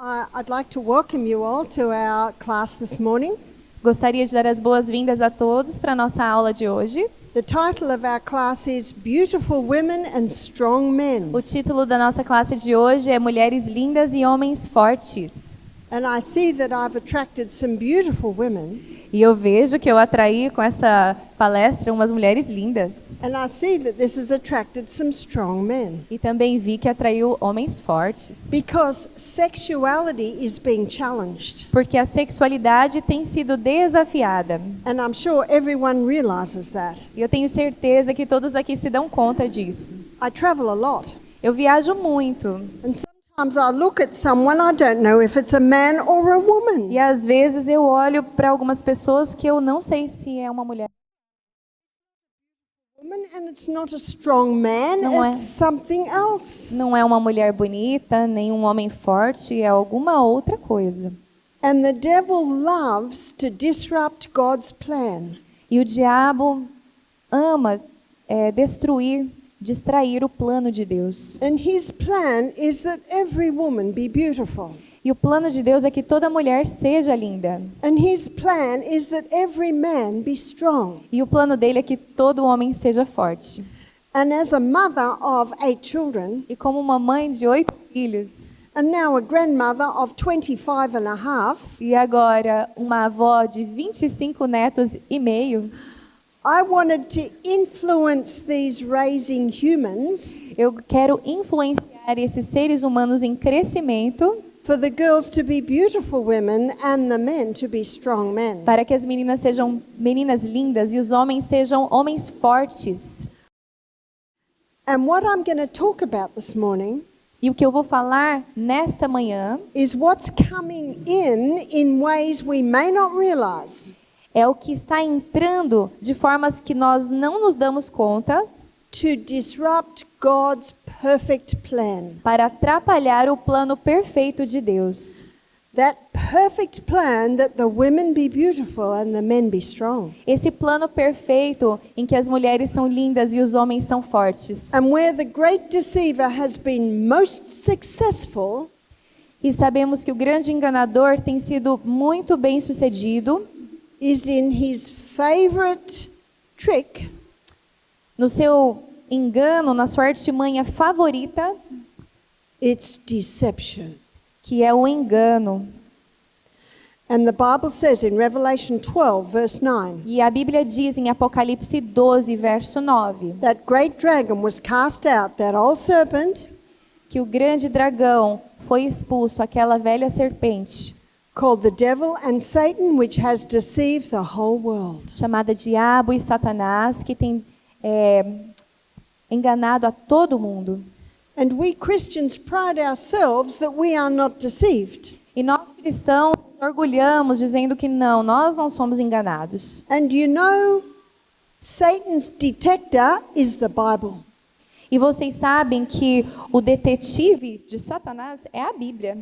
I'd like to welcome you all to our class this morning. Gostaria de dar as boas-vindas a todos para a nossa aula de hoje. The title of our class is Beautiful Women and Strong Men. O título da nossa classe de hoje é Mulheres Lindas e Homens Fortes. And I see that I've attracted some beautiful women. E eu vejo que eu atraí com essa palestra umas mulheres lindas. And I see that this has attracted some strong men. E também vi que atraiu homens fortes. Because sexuality is being challenged. Porque a sexualidade tem sido desafiada. And I'm sure everyone realizes that. E eu tenho certeza que todos aqui se dão conta disso. I travel a lot. Eu viajo muito. And sometimes I look at someone, I don't know if it's a man or a woman. E às vezes eu olho para algumas pessoas que eu não sei se é uma mulher. And it's not a strong man, Não it's something else. Não é uma mulher bonita, nem um homem forte, é alguma outra coisa. And the devil loves to disrupt God's plan. E o diabo ama destruir, distrair o plano de Deus. And his plan is that every woman be beautiful. E o plano de Deus é que toda mulher seja linda. And his plan is that every man be strong. E o plano dele é que todo homem seja forte. And as a mother of 8 children, E como uma mãe de 8 filhos, and now a grandmother of 25 and a half, e agora uma avó de 25 netos e meio, I wanted to influence these raising humans eu quero influenciar esses seres humanos em crescimento for the girls to be beautiful women and the men to be strong men. para que as meninas sejam meninas lindas e os homens sejam homens fortes. And what I'm going to talk about this morning E o que eu vou falar nesta manhã is what's coming in ways we may not realize. É o que está entrando de formas que nós não nos damos conta To disrupt God's perfect plan. para atrapalhar o plano perfeito de Deus. That perfect plan that the women be beautiful and the men be strong. Esse plano perfeito em que as mulheres são lindas e os homens são fortes. And where the great deceiver has been most successful, E sabemos que o grande enganador tem sido muito bem sucedido is in his favorite trick. no seu engano, na sua artimanha favorita, It's deception. que é o engano. And the Bible says in Revelation 12 verse 9. E a Bíblia diz em Apocalipse 12, verso 9, That great dragon was cast out, that old serpent, que o grande dragão foi expulso, aquela velha serpente, called the devil and Satan, which has deceived the whole world. chamada Diabo e Satanás, que tem enganado a todo mundo. And we Christians pride ourselves that we are not deceived. E nós cristãos nos orgulhamos dizendo que não, nós não somos enganados. And you know, Satan's detector is the Bible. E vocês sabem que o detetive de Satanás é a Bíblia.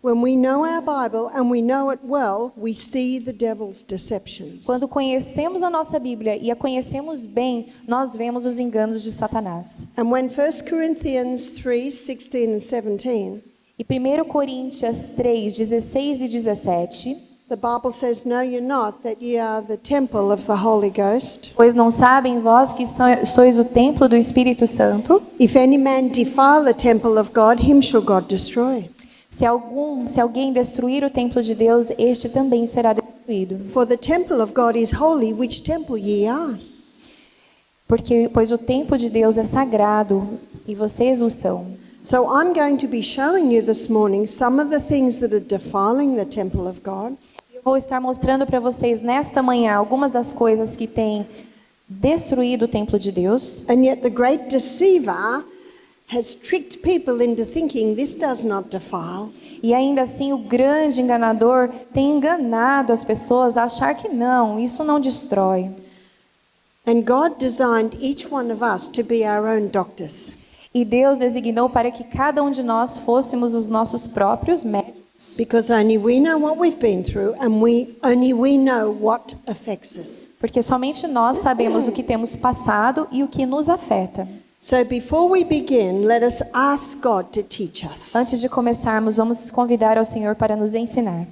When we know our Bible and we know it well, we see the devil's deceptions. Quando conhecemos a nossa Bíblia e a conhecemos bem, nós vemos os enganos de Satanás. And when 1 Corinthians 3:16 and 17, E 1 Coríntios 3, 16 e 17, the Bible says, "No, you're not, that ye are the temple of the Holy Ghost. pois não sabem vós que sois o templo do Espírito Santo? If any man defile the temple of God, him shall God destroy. Se alguém destruir o templo de Deus, este também será destruído. For the temple of God is holy, which temple ye are." Pois o templo de Deus é sagrado e vocês o são. So I'm going to be showing you this morning some of the things that are defiling the temple of God. Eu vou estar mostrando para vocês nesta manhã algumas das coisas que têm destruído o templo de Deus. And yet the great deceiver has tricked people into thinking this does not defile. E ainda assim o grande enganador tem enganado as pessoas a achar que não, isso não destrói. And God designed each one of us to be our own doctors. E Deus designou para que cada um de nós fôssemos os nossos próprios médicos. Because only we know what we've been through and only we know what affects us. Porque somente nós sabemos o que temos passado e o que nos afeta. So before we begin, let us ask God to teach us. Antes de começarmos, vamos convidar ao Senhor para nos ensinar.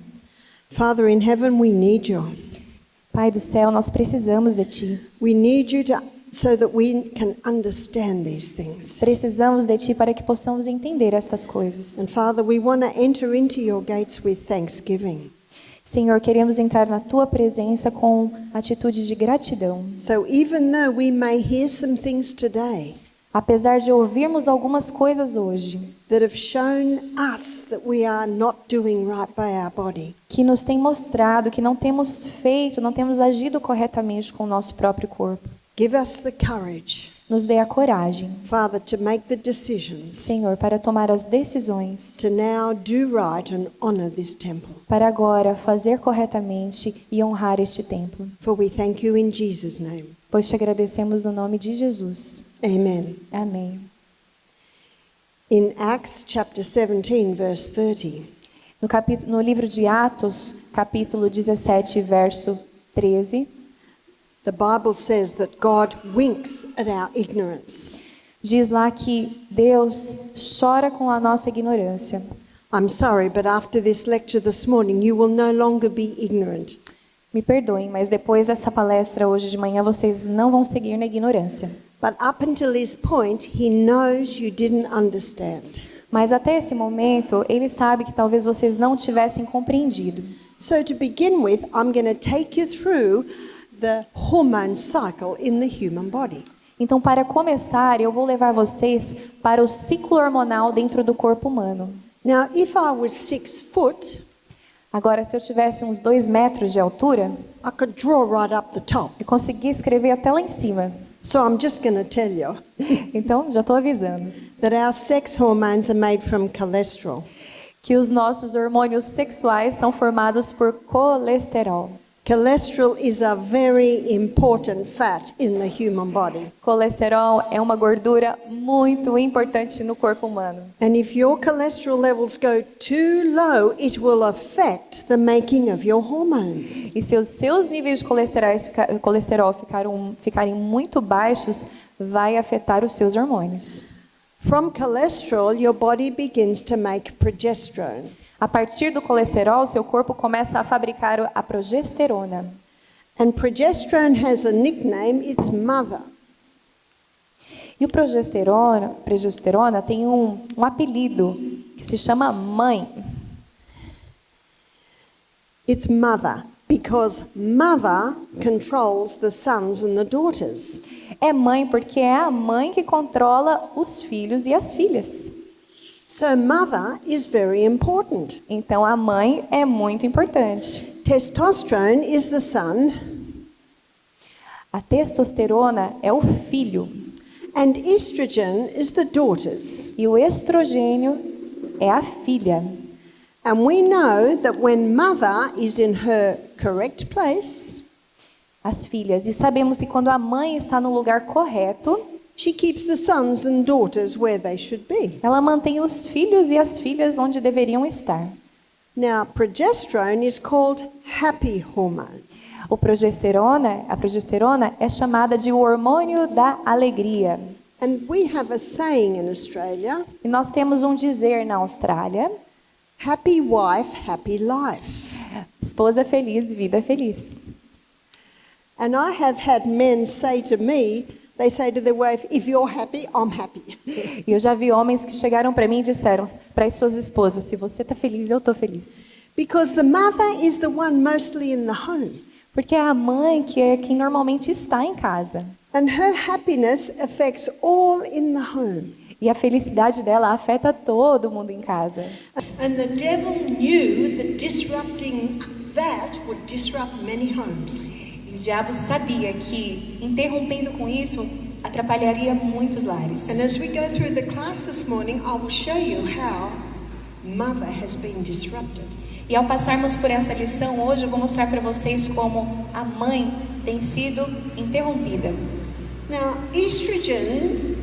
Father in heaven, we need you. Pai do céu, nós precisamos de Ti. We need you so that we can understand these things. Precisamos de Ti para que possamos entender estas coisas. And Father, we want to enter into your gates with thanksgiving. Senhor, queremos entrar na Tua presença com atitude de gratidão. So even though we may hear some things today Apesar de ouvirmos algumas coisas hoje that have shown us that we are not doing right by our body, que nos têm mostrado que não temos feito, não temos agido corretamente com o nosso próprio corpo, give us the courage, nos dê a coragem, Father, to make the decisions Senhor, para tomar as decisões, to now do right and honor this temple. para agora fazer corretamente e honrar este templo. For we thank you in Jesus' name. Pois te agradecemos no nome de Jesus. Amen. Amém. In Acts chapter 17, verse 30, No livro de Atos, capítulo 17, verso 13, the Bible says that God winks at our ignorance. diz lá que Deus chora com a nossa ignorância. I'm sorry, but after this lecture this morning, you will no longer be ignorant. Me perdoem, mas depois dessa palestra hoje de manhã, vocês não vão seguir na ignorância. But up until this point, he knows you didn't understand. Mas até esse momento, Ele sabe que talvez vocês não tivessem compreendido. So to begin with, I'm going to take you through the hormone cycle in the human body. Então, para começar, eu vou levar vocês para o ciclo hormonal dentro do corpo humano. Now, if I was 6 foot, Agora, se eu tivesse uns 2 metros de altura, I could draw right up the top. eu conseguia escrever até lá em cima. So I'm just going to tell you Então, já estou avisando that our sex hormones are made from cholesterol. que os nossos hormônios sexuais são formados por colesterol. Cholesterol is a very important fat in the human body. Colesterol é uma gordura muito importante no corpo humano. And if your cholesterol levels go too low, it will affect the making of your hormones. E se os seus níveis de colesterol ficarem muito baixos, vai afetar os seus hormônios. From cholesterol, your body begins to make progesterone. A partir do colesterol, seu corpo começa a fabricar a progesterona. And progesterone has a nickname, it's mother. E o progesterona tem um apelido que se chama mãe. It's mother because mother controls the sons and the daughters. É mãe porque é a mãe que controla os filhos e as filhas. So mother is very important. Então a mãe é muito importante. Testosterone is the son, A testosterona é o filho and estrogen is the daughters. e o estrogênio é a filha. And we know that when mother is in her correct place, As filhas. E sabemos que quando a mãe está no lugar correto, she keeps the sons and daughters where they should be. ela mantém os filhos e as filhas onde deveriam estar. Now, progesterone is called happy hormone. A progesterona é chamada de o hormônio da alegria. And we have a saying in Australia, E nós temos um dizer na Austrália: happy wife, happy life. esposa feliz, vida feliz. And I have had men say to me, they say to their wife, if you're happy, I'm happy. E eu já vi homens que chegaram para mim e disseram para as suas esposas: se você está feliz, eu estou feliz. Because the mother is the one mostly in the home. Porque é a mãe que é quem normalmente está em casa. And her happiness affects all in the home. E a felicidade dela afeta todo mundo em casa. And the devil knew that disrupting that would disrupt many homes. E o diabo sabia que, interrompendo com isso, atrapalharia muitos lares. And as we go through the class this morning, I will show you how mother has been disrupted. E ao passarmos por essa lição hoje, eu vou mostrar para vocês como a mãe tem sido interrompida. Now, estrogen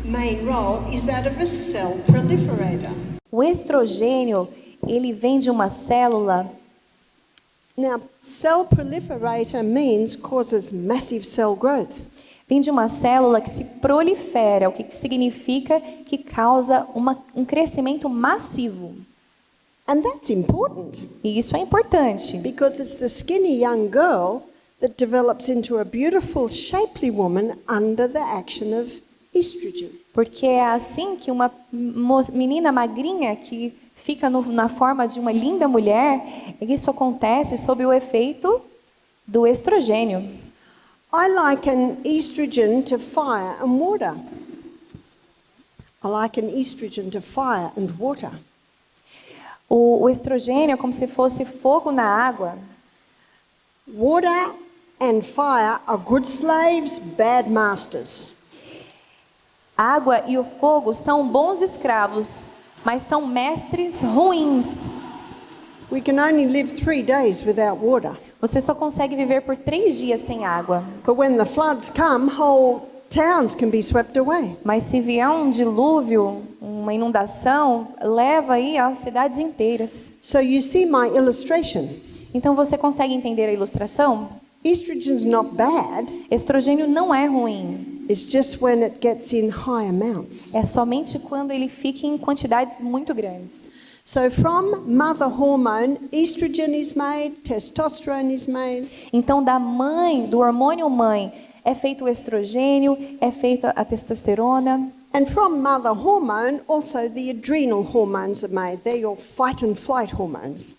main role is that of a cell proliferator. O estrogênio, ele vem de uma célula. Now, cell proliferator means causes massive cell growth. vem de uma célula que se prolifera, o que significa que causa um crescimento massivo. And that's important E isso é importante, because it's the skinny young girl that develops into a beautiful, shapely woman under the action of estrogen. porque é assim que uma menina magrinha que fica na forma de uma linda mulher, isso acontece sob o efeito do estrogênio. I liken estrogen to fire and water. I liken estrogen to fire and water. O estrogênio é como se fosse fogo na água. Water and fire are good slaves, bad masters. A água e o fogo são bons escravos, mas são mestres ruins. We can only live 3 days without water. Você só consegue viver por 3 dias sem água. But when the floods come, whole towns can be swept away. Mas se vier um dilúvio, uma inundação, leva aí as cidades inteiras. So you see my illustration. Então você consegue entender a ilustração? Estrogen's not bad. Estrogênio não é ruim. It's just when it gets in high amounts. É somente quando ele fica em quantidades muito grandes. So from mother hormone, estrogen is made, testosterone is made. Então da mãe, do hormônio mãe, é feito o estrogênio, é feita a testosterona. And from mother hormone, also the adrenal hormones are made. They're your fight and flight hormones.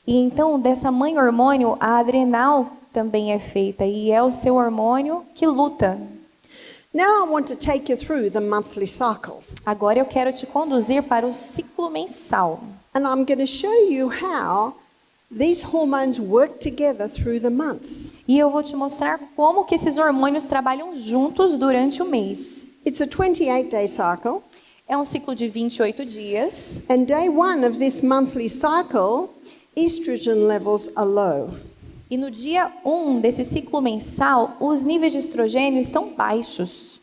E então dessa mãe hormônio, a adrenal também é feita e é o seu hormônio que luta. Now I want to take you through the monthly cycle. Agora eu quero te conduzir para o ciclo mensal. And I'm going to show you how these hormones work together through the month. E eu vou te mostrar como que esses hormônios trabalham juntos durante o mês. It's a 28-day cycle. É um ciclo de 28 dias. And day 1 of this monthly cycle, estrogen levels are low. E no dia 1 desse ciclo mensal, os níveis de estrogênio estão baixos.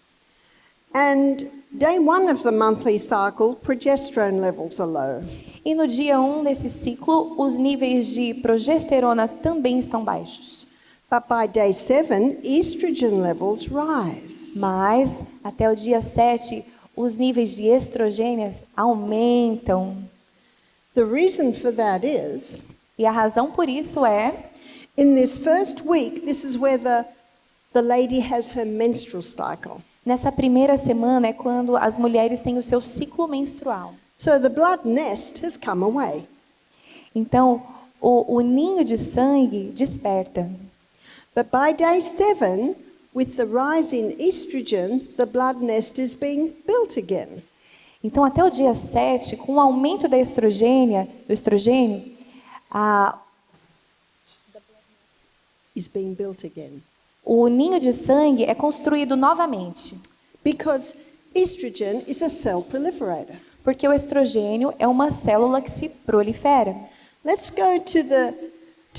And day 1 of the monthly cycle, progesterone levels are low. E no dia 1 desse ciclo, os níveis de progesterona também estão baixos. But by day 7, estrogen levels rise. Mas, até o dia 7, os níveis de estrogênio aumentam. The reason for that is, E a razão por isso é, in this first week, this is where the lady has her menstrual cycle. nessa primeira semana é quando as mulheres têm o seu ciclo menstrual. So the blood nest has come away. Então, o ninho de sangue desperta. But by day 7, with the rise in estrogen, the blood nest is being built again. Então, até o dia 7, com o aumento do estrogênio, Is being built again. o ninho de sangue é construído novamente. Because estrogen is a cell proliferator. Porque o estrogênio é uma célula que se prolifera. Let's go to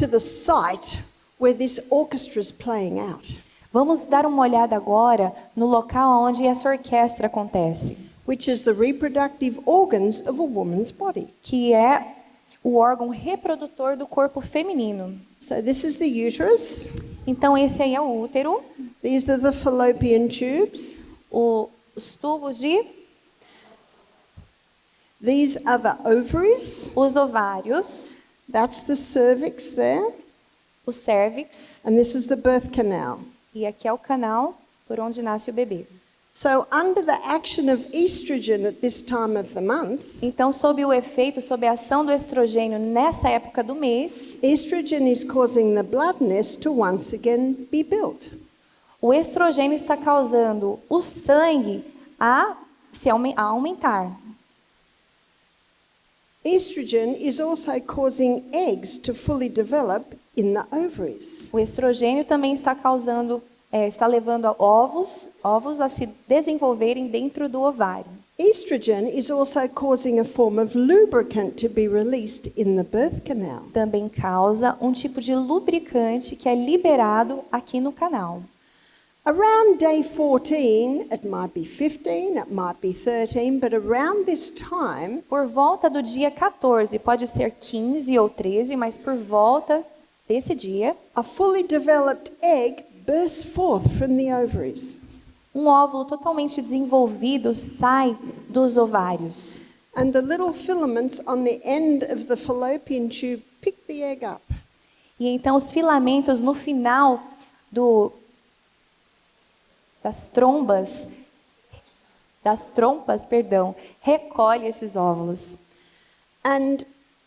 the site where this orchestra is playing out, Vamos dar uma olhada agora no local onde essa orquestra acontece, which is the reproductive organs of a woman's body. que é o órgão reprodutor do corpo feminino. So this is the uterus. Então, esse aí é o útero, These are the fallopian tubes. os tubos de, These are the ovaries. os ovários, That's the cervix there. o cérvix, And this is the birth canal. e aqui é o canal por onde nasce o bebê. So under the action of estrogen at this time of the month, Então, sob o efeito, sob a ação do estrogênio nessa época do mês, estrogen is causing the blood nest to once again be built. o estrogênio está causando o sangue a aumentar. Estrogen is also causing eggs to fully develop in the ovaries. O estrogênio também está está levando ovos a se desenvolverem dentro do ovário. Estrogen is also causing a form of lubricant to be released in the birth canal. Também causa um tipo de lubricante que é liberado aqui no canal. Around day 14, it might be 15, it might be 13, but around this time, Por volta do dia 14, pode ser 15 ou 13, mas por volta desse dia, a fully developed egg bursts forth from the ovaries. Um óvulo totalmente desenvolvido sai dos ovários. And the little filaments on the end of the fallopian tube pick the egg up. E então os filamentos no final das trompas, recolhe esses óvulos. And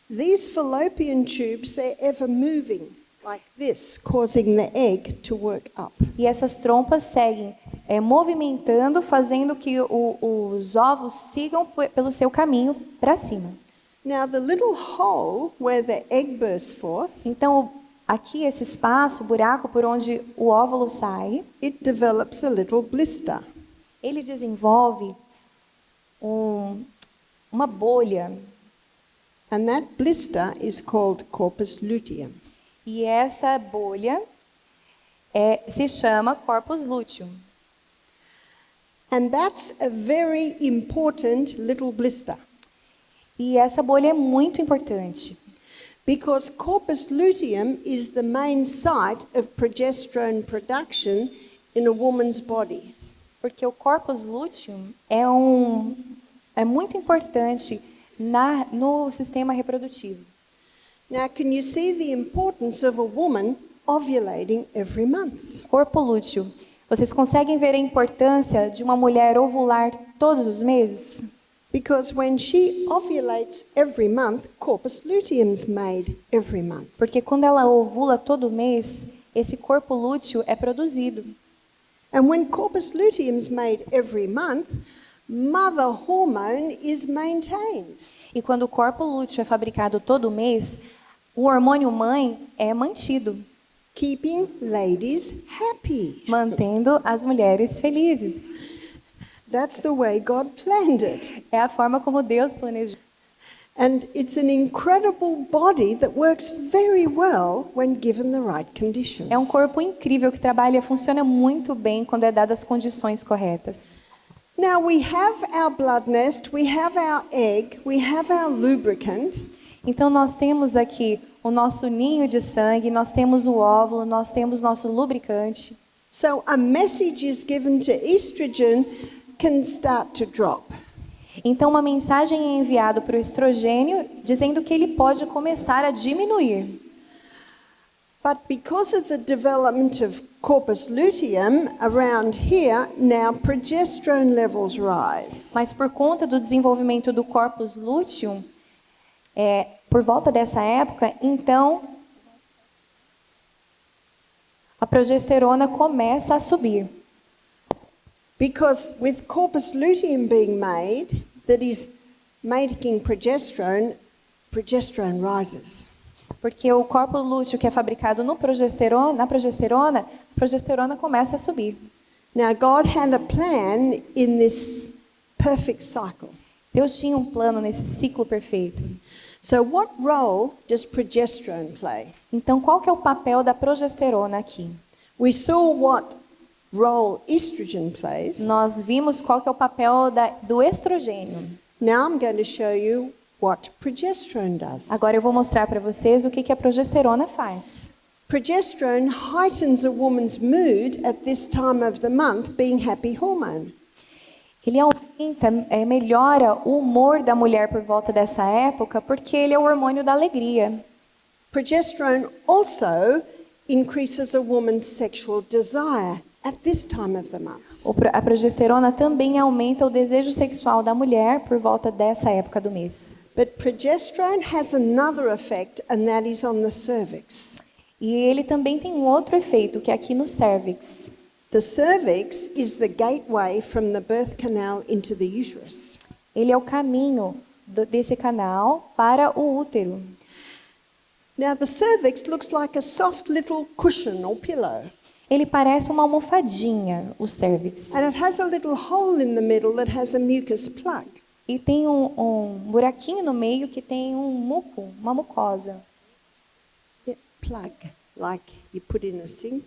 these fallopian tubes, they're ever moving like this, causing the egg to work up. E essas trompas seguem movimentando, fazendo que os ovos sigam pelo seu caminho para cima. Now, the little hole where the egg bursts forth, Então, aqui esse espaço, o buraco por onde o óvulo sai, it develops a little blister. ele desenvolve uma bolha. And that blister is called corpus luteum. E essa bolha se chama corpus luteum. And that's a very important little blister. E essa bolha é muito importante, Because corpus luteum is the main site of progesterone production in a woman's body. porque o corpus luteum é muito importante no sistema reprodutivo. Now, can you see the importance of a woman ovulating every month? Corpo lúteo. Vocês conseguem ver a importância de uma mulher ovular todos os meses? Because when she ovulates every month, corpus luteum's made every month. Porque quando ela ovula todo mês, esse corpo lúteo é produzido. And when corpus luteum's made every month, mother hormone is maintained. E quando o corpo lúteo é fabricado todo mês, o hormônio mãe é mantido, Keeping ladies happy. mantendo as mulheres felizes. That's the way God planned it. É a forma como Deus planejou. And it's an incredible body that works very well when given the right conditions. É um corpo incrível que trabalha e funciona muito bem quando é dadas as condições corretas. Now we have our blood nest, we have our egg, we have our lubricant. Então nós temos aqui o nosso ninho de sangue, nós temos o óvulo, nós temos nosso lubricante. So a message is given to estrogen can start to drop. Então uma mensagem é enviada para o estrogênio dizendo que ele pode começar a diminuir. But because of the development of corpus luteum around here, now progesterone levels rise. Mas por conta do desenvolvimento do corpus luteum, por volta dessa época, então a progesterona começa a subir. Because with corpus luteum being made, that is making progesterone, progesterone rises. Porque o corpo lúteo que é fabricado na progesterona, a progesterona começa a subir. Now God had a plan in this perfect cycle. Deus tinha um plano nesse ciclo perfeito. So what role does progesterone play? Então, qual que é o papel da progesterona aqui? We saw what role estrogen plays. Nós vimos qual que é o papel do estrogênio. Now I'm going to show you what progesterone does. Agora eu vou mostrar para vocês o que a progesterona faz. Progesterone heightens a woman's mood at this time of the month, being happy hormone. Ele aumenta, melhora o humor da mulher por volta dessa época, porque ele é o hormônio da alegria. Progesterone also increases a woman's sexual desire at this time of the month. A progesterona também aumenta o desejo sexual da mulher por volta dessa época do mês. But progesterone has another effect, and that is on the cervix. E ele também tem um outro efeito, que é aqui no cérvix. The cervix is the gateway from the birth canal into the uterus. Ele é o caminho desse canal para o útero. Now the cervix looks like a soft little cushion or pillow. Ele parece uma almofadinha, o cérvix. And it has a little hole in the middle that has a mucus plug. E tem um buraquinho no meio que tem uma mucosa. Yeah, plug, like you put in a sink.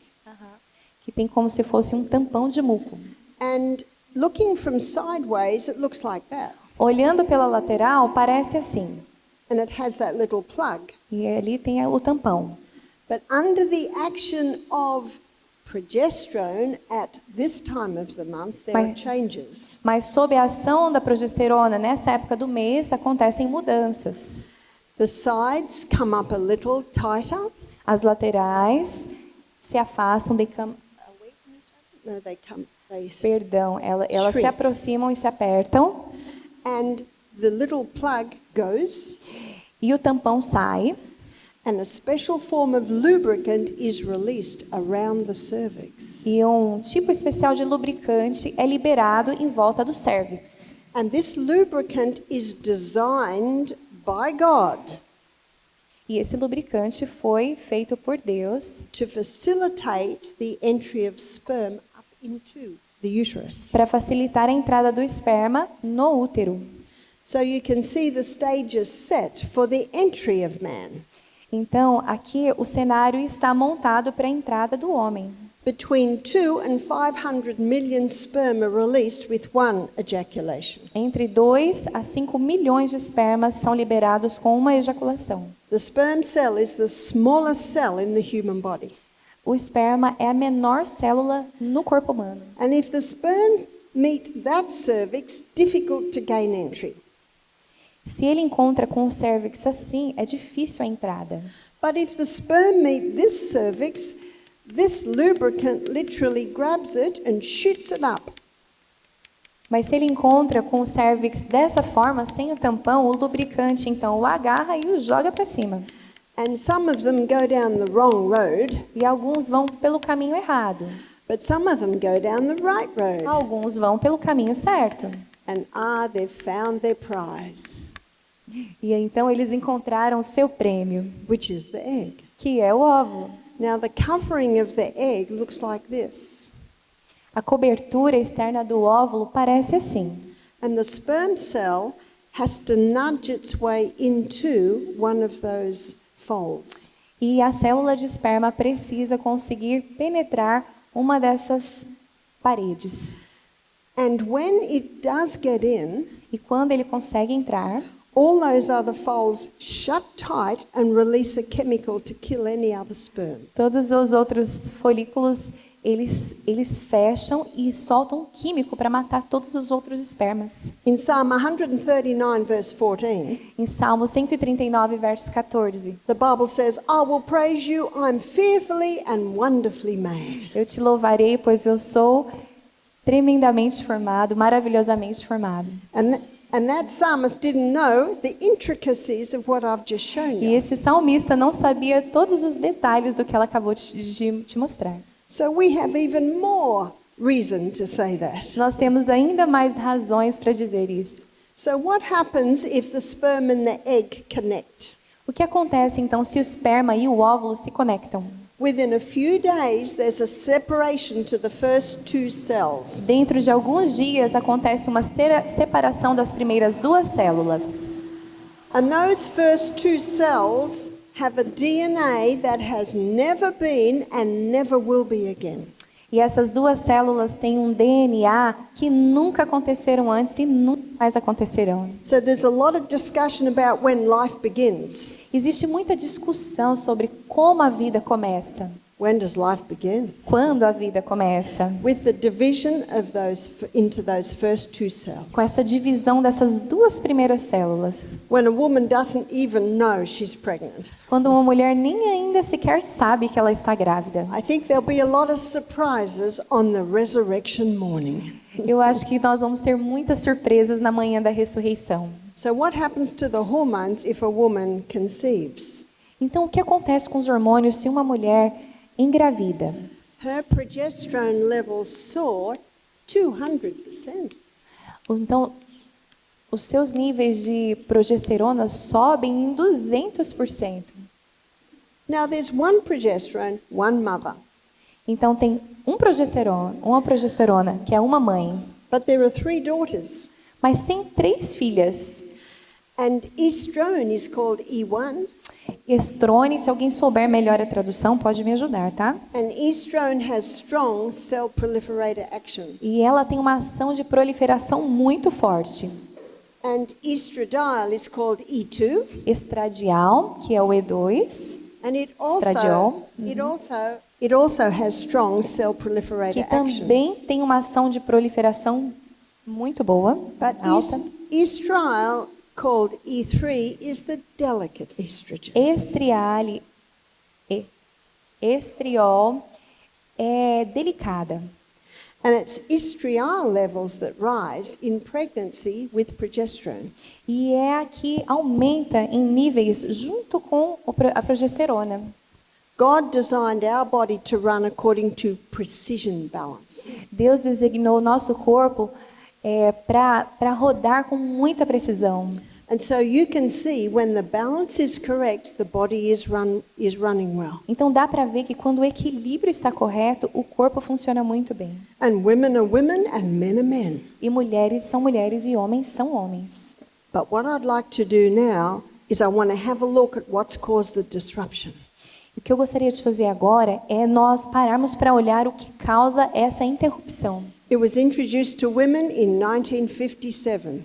Que tem como se fosse um tampão de muco. And looking from sideways, it looks like that. Olhando pela lateral, parece assim. And it has that little plug. E ali tem o tampão. But under the action of progesterone, at this time of the month, there are Mas- changes. Mas sob a ação da progesterona, nessa época do mês, acontecem mudanças. The sides come up a little tighter. As laterais se afastam, No, they perdão, elas se Shrink. aproximam e se apertam, and the little plug goes, e o tampão sai, and a special form of lubricant is released around the cervix. e um tipo especial de lubricante é liberado em volta do cérvix. And this lubricant is designed by God E esse lubricante foi feito por Deus to facilitate the entry of sperm up into the uterus. para facilitar a entrada do esperma no útero. So you can see the stages set for the entry of man. Então, aqui o cenário está montado para a entrada do homem. Between 2 and 500 million sperm are released with one ejaculation. Entre 2 a 5 milhões de espermas são liberados com uma ejaculação. The sperm cell is the smallest cell in the human body. O esperma é a menor célula no corpo humano. And if the sperm meet that cervix, difficult to gain entry. Se ele encontra com o cérvix assim, é difícil a entrada. But if the sperm meet this cervix, this lubricant literally grabs it and shoots it up. Mas se ele encontra com o cérvix dessa forma, sem o tampão, o lubricante então o agarra e o joga para cima. And some of them go down the wrong road, E alguns vão pelo caminho errado. but some of them go down the right road. Alguns vão pelo caminho certo. And they've found their prize, E então eles encontraram o seu prêmio, which is the egg. que é o óvulo. Now the covering of the egg looks like this. A cobertura externa do óvulo parece assim. And the sperm cell has to nudge its way into one of those folds. E a célula de esperma precisa conseguir penetrar uma dessas paredes. And when it does get in, E quando ele consegue entrar, all those other folds shut tight and release a chemical to kill any other sperm. todos os outros folículos eles fecham e soltam um químico para matar todos os outros espermas. In Psalm 139, verse 14, Em Salmo 139, verso 14, the Bible says, I will praise you, I'm fearfully and wonderfully made. eu te louvarei, pois eu sou tremendamente formado, maravilhosamente formado. And that psalmist didn't know the intricacies of what I've just shown E you. esse salmista não sabia todos os detalhes do que ela acabou de te mostrar. So we have even more reason to say that. Nós temos ainda mais razões para dizer isso. So what happens if the sperm and the egg connect? O que acontece então se o esperma e o óvulo se conectam? Within a few days, there's a separation to the first two cells. Dentro de alguns dias acontece uma separação das primeiras duas células. And those first two cells have a DNA that has never been and never will be again. E essas duas células têm um DNA que nunca aconteceram antes e nunca mais acontecerão. So there's a lot of discussion about when life begins. Existe muita discussão sobre como a vida começa. When does life begin? Quando a vida começa? With the division of those into those first two cells. Com essa divisão dessas duas primeiras células. When a woman doesn't even know she's pregnant. Quando uma mulher nem ainda sequer sabe que ela está grávida. I think there'll be a lot of surprises on the resurrection morning. Eu acho que nós vamos ter muitas surpresas na manhã da ressurreição. So what happens to the hormones if a woman conceives? Então, o que acontece com os hormônios se uma mulher engravida? Her progesterone levels soar 200%. Então, os seus níveis de progesterona sobem em 200%. Now there's one progesterone, one mother. Então, tem uma progesterona, que é uma mãe. But there are 3 daughters. Mas tem 3 filhas. And estrone is called E1. Estrone, se alguém souber melhor a tradução, pode me ajudar, tá? And estrone has strong cell proliferator action. E ela tem uma ação de proliferação muito forte. And estradiol is called E2. Estradiol, que é o E2. And it Estradiol. also It also has strong que cell-proliferator action. também tem uma ação de proliferação muito boa, But alta. estriol, called E3, is the delicate estrogen. Estriol é delicada. And it's estriol levels that rise in pregnancy with progesterone. E é a que aumenta em níveis junto com a progesterona. God designed our body to run according to precision balance. Deus designou o nosso corpo para rodar com muita precisão. And so you can see when the balance is correct, the body is running well. Então dá para ver que quando o equilíbrio está correto, o corpo funciona muito bem. And women are women and men are men. E mulheres são mulheres e homens são homens. But what I'd like to do now is I want to have a look at what's caused the disruption. O que eu gostaria de fazer agora é nós pararmos para olhar o que causa essa interrupção. It was introduced to women in 1957.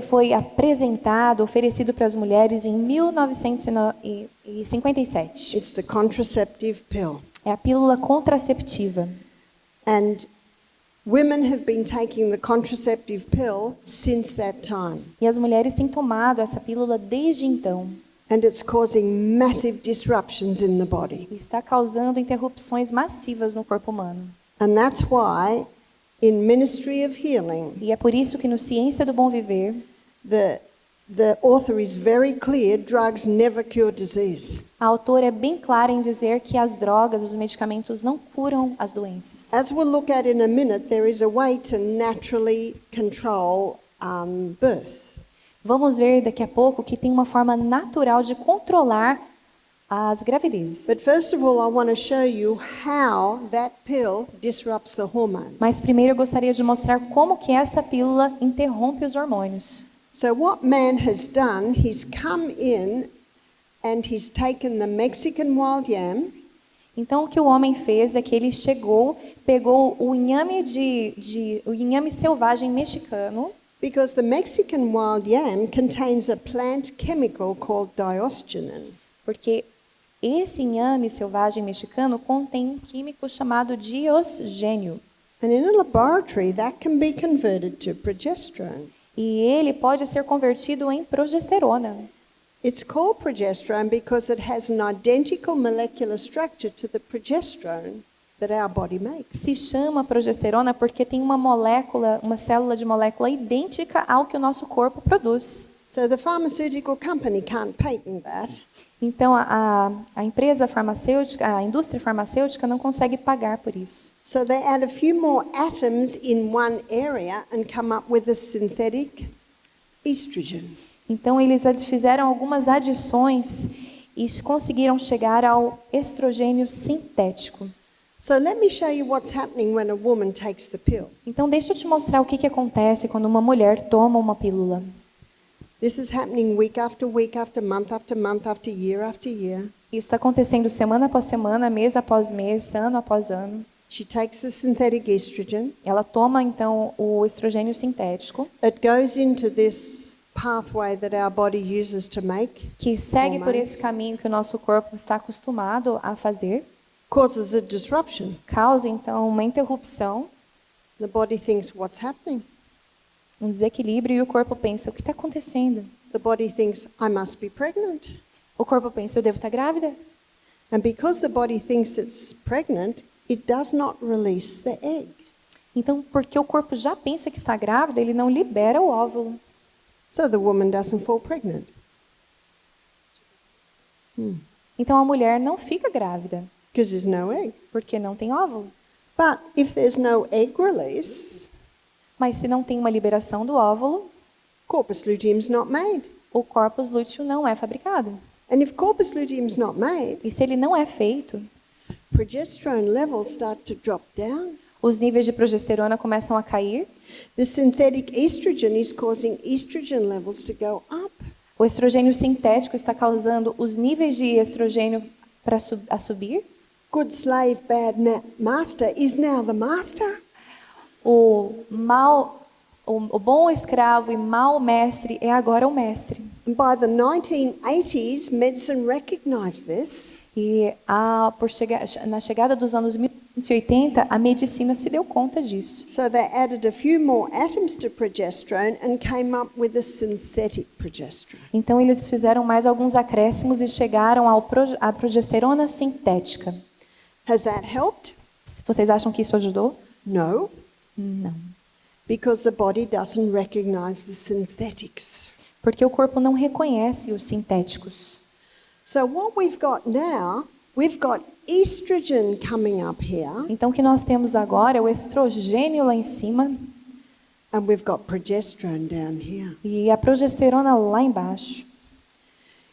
Foi apresentado, oferecido para as mulheres em 1957. It's the contraceptive pill. É a pílula contraceptiva. And women have been taking the contraceptive pill since that time. E as mulheres têm tomado essa pílula desde então. And it's causing massive disruptions in the body. E está causando interrupções massivas no corpo humano. And that's why in Ministry of Healing, E é por isso que no Ciência do Bom Viver, the author is very clear, drugs never cure disease. a autora é bem clara em dizer que as drogas, os medicamentos não curam as doenças. As we'll look at in a minute, there is a way to naturally control birth. Vamos ver daqui a pouco que tem uma forma natural de controlar as gravidezes. But first of all, I want to show you how that pill disrupts the hormones. Mas primeiro eu gostaria de mostrar como que essa pílula interrompe os hormônios. So what man has done, he's come in and he's taken the Mexican wild yam, Então o que o homem fez é que ele chegou, pegou o inhame o inhame selvagem mexicano, because the Mexican wild yam contains a plant chemical called diosgenin. porque esse inhame selvagem mexicano contém um químico chamado diosgênio. And in a laboratory, that can be converted to progesterone. E ele pode ser convertido em progesterona. It's called progesterone because it has an identical molecular structure to the progesterone that our body makes. Se chama progesterona porque tem uma célula de molécula idêntica ao que o nosso corpo produz. So the pharmaceutical company can't patent that. Então a empresa farmacêutica, a indústria farmacêutica não consegue pagar por isso. So they add a few more atoms in one area and come up with a synthetic estrogen. Então eles fizeram algumas adições e conseguiram chegar ao estrogênio sintético. So let me show you what's happening when a woman takes the pill. Então deixa eu te mostrar o que acontece quando uma mulher toma uma pílula. This is happening week after week after month after year after year. Isso está acontecendo semana após semana, mês após mês, ano após ano. She takes the synthetic estrogen. Ela toma então o estrogênio sintético, It goes into this pathway that our body uses to make, que segue por hormones. esse caminho que o nosso corpo está acostumado a fazer, causes a disruption. causa então uma interrupção, The body thinks, what's happening? um desequilíbrio e o corpo pensa, o que está acontecendo? The body thinks, I must be pregnant. O corpo pensa, eu devo estar grávida? And because the body thinks it's pregnant, it does not release the egg. Então, porque o corpo já pensa que está grávida, ele não libera o óvulo. So the woman doesn't fall pregnant. Então a mulher não fica grávida, Because there's no egg. porque não tem óvulo. But if there's no egg release, Mas se não tem uma liberação do óvulo, corpus luteum's not made. o corpus lúteo não é fabricado. And if corpus luteum's not made, E se ele não é feito, progesterone levels start to drop down. os níveis de progesterona começam a cair, The synthetic estrogen is causing estrogen levels to go up. o estrogênio sintético está causando os níveis de estrogênio a subir, Good slave, bad master is now the master. o bom escravo e mau mestre é agora o mestre. And by the 1980s, medicine recognized this. E na chegada dos anos 1980, a medicina se deu conta disso. So they added a few more atoms to progesterone and came up with a synthetic progesterone. Então eles fizeram mais alguns acréscimos e chegaram à progesterona sintética. Has that helped? Vocês acham que isso ajudou? No, Não. because the body doesn't recognize the synthetics. Porque o corpo não reconhece os sintéticos. So what we've got now, we've got estrogen coming up here, Então o que nós temos agora é o estrogênio lá em cima and we've got progesterone down here. e a progesterona lá embaixo.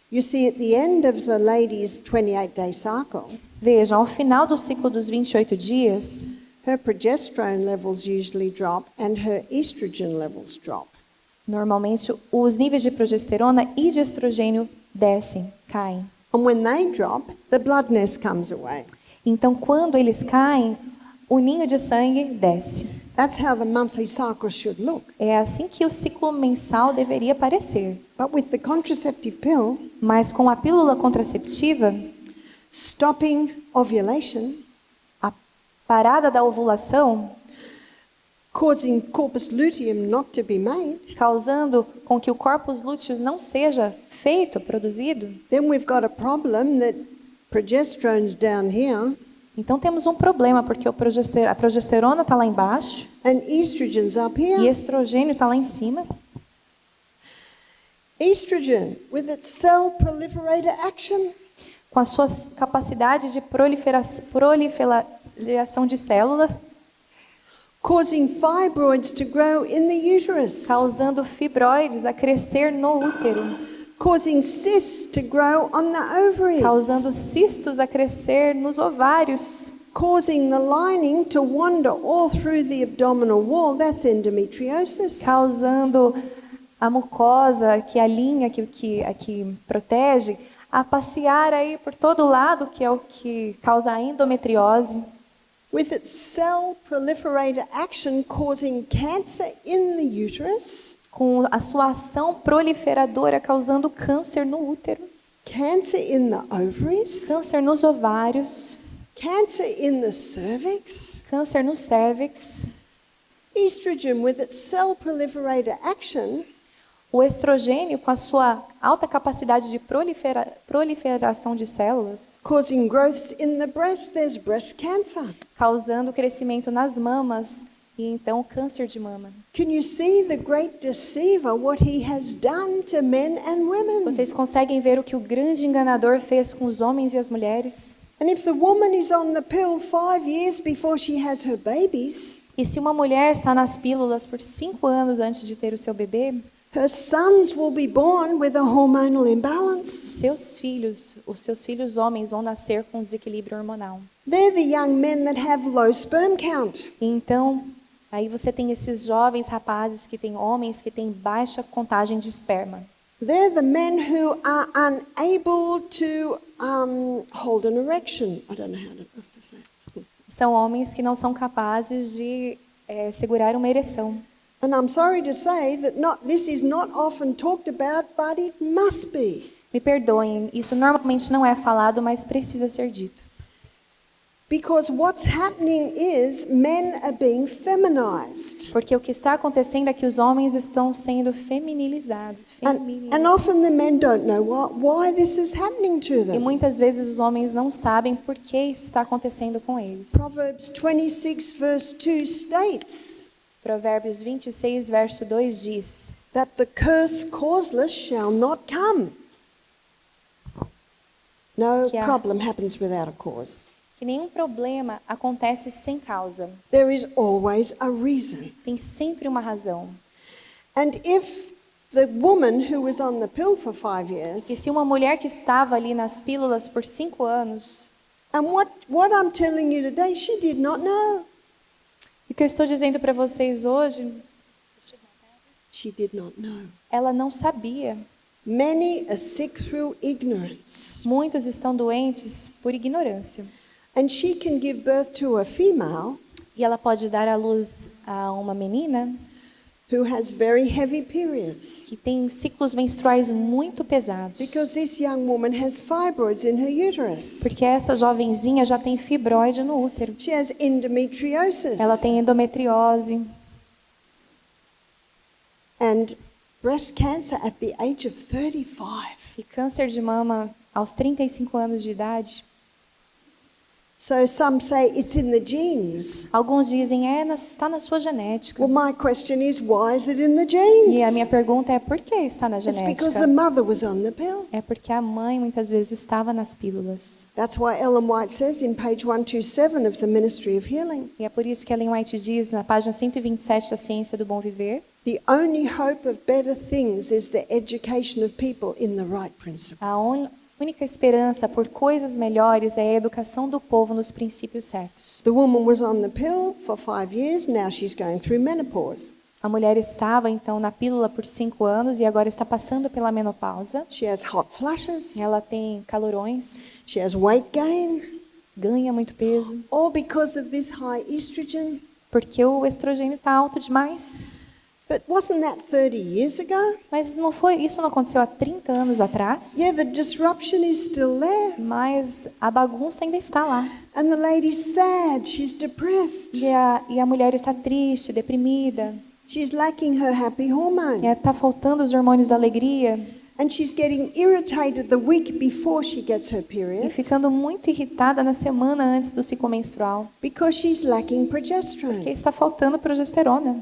You see, at the end of the lady's 28-day cycle, Vejam, ao final do ciclo dos 28 dias, her progesterone levels usually drop and her estrogen levels drop. normalmente os níveis de progesterona e de estrogênio descem, caem. And when they drop, the blood nest comes away. Então, quando eles caem, o ninho de sangue desce. That's how the monthly cycle should look. É assim que o ciclo mensal deveria parecer. But with the contraceptive pill, Mas com a pílula contraceptiva, stopping ovulation, a parada da ovulação, causing corpus luteum not to be made, causando com que o corpus lúteus não seja feito, produzido, then we've got a problem that progesterone's down here então temos um problema, porque a progesterona está lá embaixo and estrogen's up e here. estrogênio está lá em cima. Estrogen, with its cell proliferator action, Com a sua capacidade de proliferação de célula, causing fibroids to grow in the uterus, causando fibroides a crescer no útero, causing cysts to grow on the ovaries, causando cistos a crescer nos ovários, causing the lining to wander all through the abdominal wall. That's endometriosis. causando a mucosa que alinha, que protege, a passear aí por todo lado, que é o que causa a endometriose. With its cell proliferator action causing cancer in the uterus, Com a sua ação proliferadora causando câncer no útero, cancer in the ovaries, câncer nos ovários, cancer in the cervix. câncer no cérvix. Estrogen, with its cell proliferator action, O estrogênio, com a sua alta capacidade de proliferação de células, causing growths in the breast. There's breast cancer. causando crescimento nas mamas e então câncer de mama. Can you see the great deceiver, what he has done to men and women? Vocês conseguem ver o que o grande enganador fez com os homens e as mulheres? And if the woman is on the pill 5 years before she has her babies, E se uma mulher está nas pílulas por 5 anos antes de ter o seu bebê, her sons will be born with a hormonal imbalance. os seus filhos homens vão nascer com desequilíbrio hormonal. They're the young men that have low sperm count. E então, aí você tem esses jovens rapazes que têm homens que têm baixa contagem de esperma. They're the men who are unable to hold an erection. I don't know how else to say it. São homens que não são capazes de segurar uma ereção. And I'm sorry to say that this is not often talked about, but it must be. Me perdoem, isso normalmente não é falado, mas precisa ser dito. Because what's happening is men are being feminized. Porque o que está acontecendo é que os homens estão sendo feminilizados. And often the men don't know why this is happening to E them. muitas vezes os homens não sabem por que isso está acontecendo com eles. Proverbs 26 verse 2 states Provérbios 26, verso 2 diz: that the curse causeless shall not come. No Que problem happens without a cause. que nenhum problema acontece sem causa. There is always a reason. Tem sempre uma razão. And if the woman who was on the pill for 5 years, E se uma mulher que estava ali nas pílulas por 5 anos, and what I'm telling you today, she did not know. e o que eu estou dizendo para vocês hoje, She did not know. ela não sabia. Many are sick through ignorance. Muitos estão doentes por ignorância. And she can give birth to a female E ela pode dar à luz a uma menina who has very heavy periods. que tem ciclos menstruais muito pesados. Because this young woman has fibroids in her uterus. Porque essa jovenzinha já tem fibroide no útero. She has endometriosis. Ela tem endometriose. And breast cancer at the age of 35. E câncer de mama aos 35 anos de idade. So some say it's in the genes. Alguns dizem, está na sua genética. Well, my question is, why is it in the genes? E a minha pergunta é, por que está na It's because genética? the mother was on the pill. É porque a mãe muitas vezes estava nas pílulas. That's why Ellen White says in page 127 of the Ministry of Healing, E é por isso que Ellen White diz, na página 127 da Ciência do Bom Viver, the only hope of better things is the education of people in the right principles. a única esperança por coisas melhores é a educação do povo nos princípios certos. The woman was on the pill for 5 years, now she's going through menopause. A mulher estava, então, na pílula por 5 anos e agora está passando pela menopausa. She has hot flashes, Ela tem calorões, she has weight gain, ganha muito peso, all because of this high estrogen. porque o estrogênio está alto demais. But wasn't that 30 years ago? Mas isso não aconteceu há 30 anos atrás. Yeah, the disruption is still there. Mas a bagunça ainda está lá. And the lady's sad, she's depressed. E a mulher está triste, deprimida. She's lacking her happy hormone. Está faltando os hormônios da alegria. And she's getting irritated the week before she gets her E period ficando muito irritada na semana antes do ciclo menstrual. because she's lacking Porque progesterone. está faltando progesterona.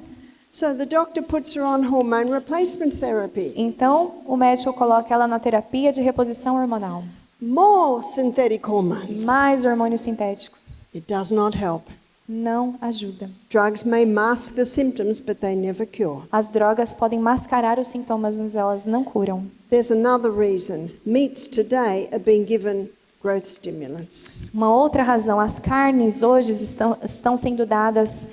So the doctor puts her on hormone replacement therapy. Então, o médico coloca ela na terapia de reposição hormonal. More synthetic hormones. Mais hormônio sintético. It does not help. Não ajuda. Drugs may mask the symptoms, but they never cure. As drogas podem mascarar os sintomas, mas elas não curam. There's another reason. Meats today are being given growth stimulants. Uma outra razão, as carnes hoje estão sendo dadas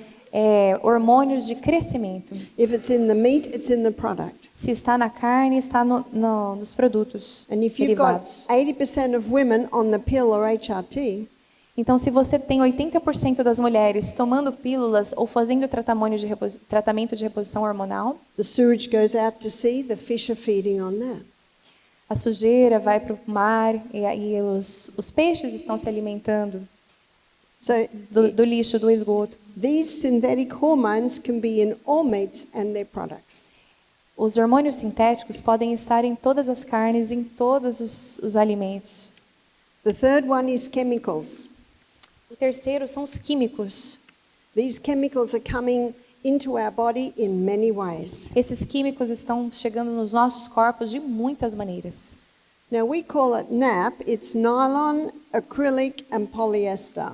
hormônios de crescimento. If it's in the meat, it's in the product. Se está na carne, está nos produtos And if you've got derivados. 80% of women on the pill or HRT, Então, se você tem 80% das mulheres tomando pílulas ou fazendo tratamento de reposição hormonal, the sewage goes out to sea, the fish are feeding on that. a sujeira vai para o mar e os peixes estão se alimentando So do lixo, do esgoto. these synthetic hormones can be in all meats and their products. Os hormônios sintéticos podem estar em todas as carnes, em todos os alimentos. The third one is chemicals. O terceiro são os químicos. These chemicals are coming into our body in many ways. Esses químicos estão chegando nos nossos corpos de muitas maneiras. Now we call it NAP. It's nylon, acrylic and polyester.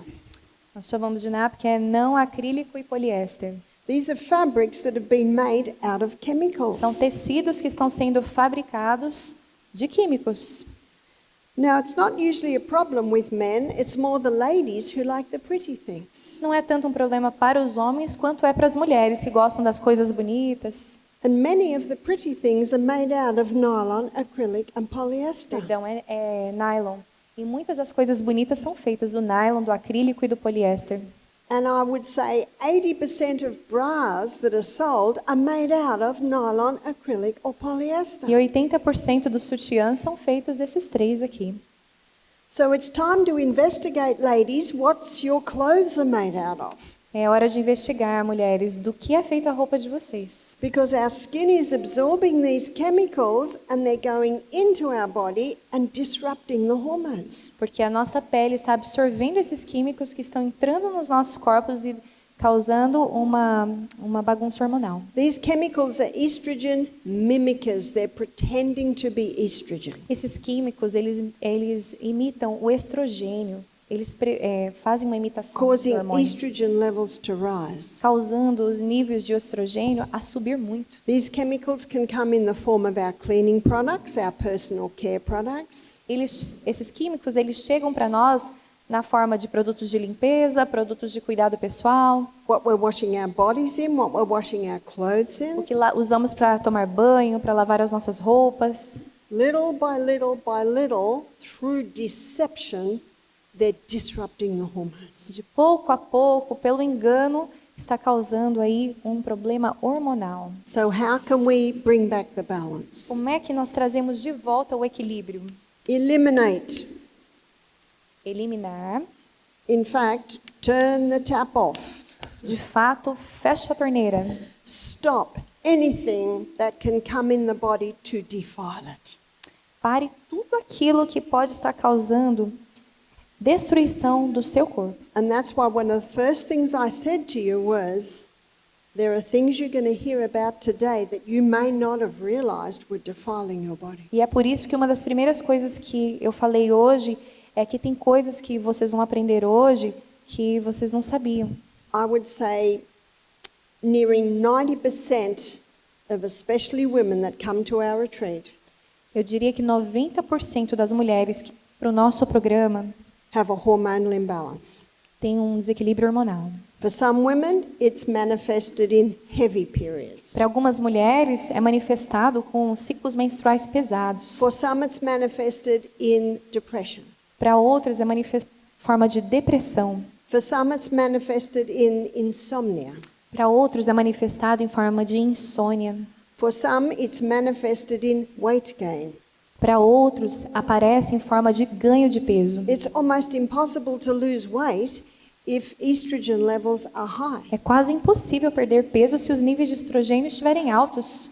Nós chamamos de NAP, que é não acrílico e poliéster. These are fabrics that have been made out of chemicals. São tecidos que estão sendo fabricados de químicos. Now it's not usually a problem with men, it's more the ladies who like the pretty things. Não é tanto um problema para os homens quanto é para as mulheres que gostam das coisas bonitas. And many of the pretty things are made out of nylon, acrylic and polyester. Perdão, é nylon. E muitas das coisas bonitas são feitas do nylon, do acrílico e do poliéster. And I would say 80% of bras that are sold are made out of nylon, acrylic or polyester. E 80% dos sutiãs são feitos desses três aqui. So it's time to investigate, ladies, what's your clothes are made out of. É hora de investigar, mulheres, do que é feita a roupa de vocês. Because our skin is absorbing these chemicals and they're going into our body and disrupting the hormones. Porque a nossa pele está absorvendo esses químicos que estão entrando nos nossos corpos e causando uma bagunça hormonal. These chemicals are estrogen mimickers. They're pretending to be estrogen. Esses químicos, eles imitam o estrogênio. Eles fazem uma imitação do Causing hormônio, estrogen levels to rise. causando os níveis de estrogênio a subir muito. These chemicals can come in the form of our cleaning products, our personal care products. Esses químicos, eles chegam para nós na forma de produtos de limpeza, produtos de cuidado pessoal, What we're washing our bodies in, what we're washing our clothes o in. que usamos para tomar banho, para lavar as nossas roupas. Little by little, through deception, they're disrupting the hormones. De pouco a pouco, pelo engano, está causando aí um problema hormonal. So how can we bring back the balance? Como é que nós trazemos de volta o equilíbrio? Eliminate. Eliminar. In fact, turn the tap off. De fato, fecha a torneira. Stop anything that can come in the body to defile it. Pare tudo aquilo que pode estar causando destruição do seu corpo. And that's why one of the first things I said to you was, there are things you're going to hear about today that you may not have realized were defiling your body. E é por isso que uma das primeiras coisas que eu falei hoje é que tem coisas que vocês vão aprender hoje que vocês não sabiam. I would say nearing 90% of especially women that come to our retreat Eu diria que 90% das mulheres que para o nosso programa have a hormonal imbalance. têm um desequilíbrio hormonal. For some women, it's manifested in heavy periods. Para algumas mulheres é manifestado com ciclos menstruais pesados. For some, it's manifested in depression. Para outras é manifestado em forma de depressão. For some, it's manifested in insomnia. Para outros é manifestado em forma de insônia. For some, it's manifested in weight gain. Para outros aparece em forma de ganho de peso. It's almost impossible to lose weight if estrogen levels are high. É quase impossível perder peso se os níveis de estrogênio estiverem altos.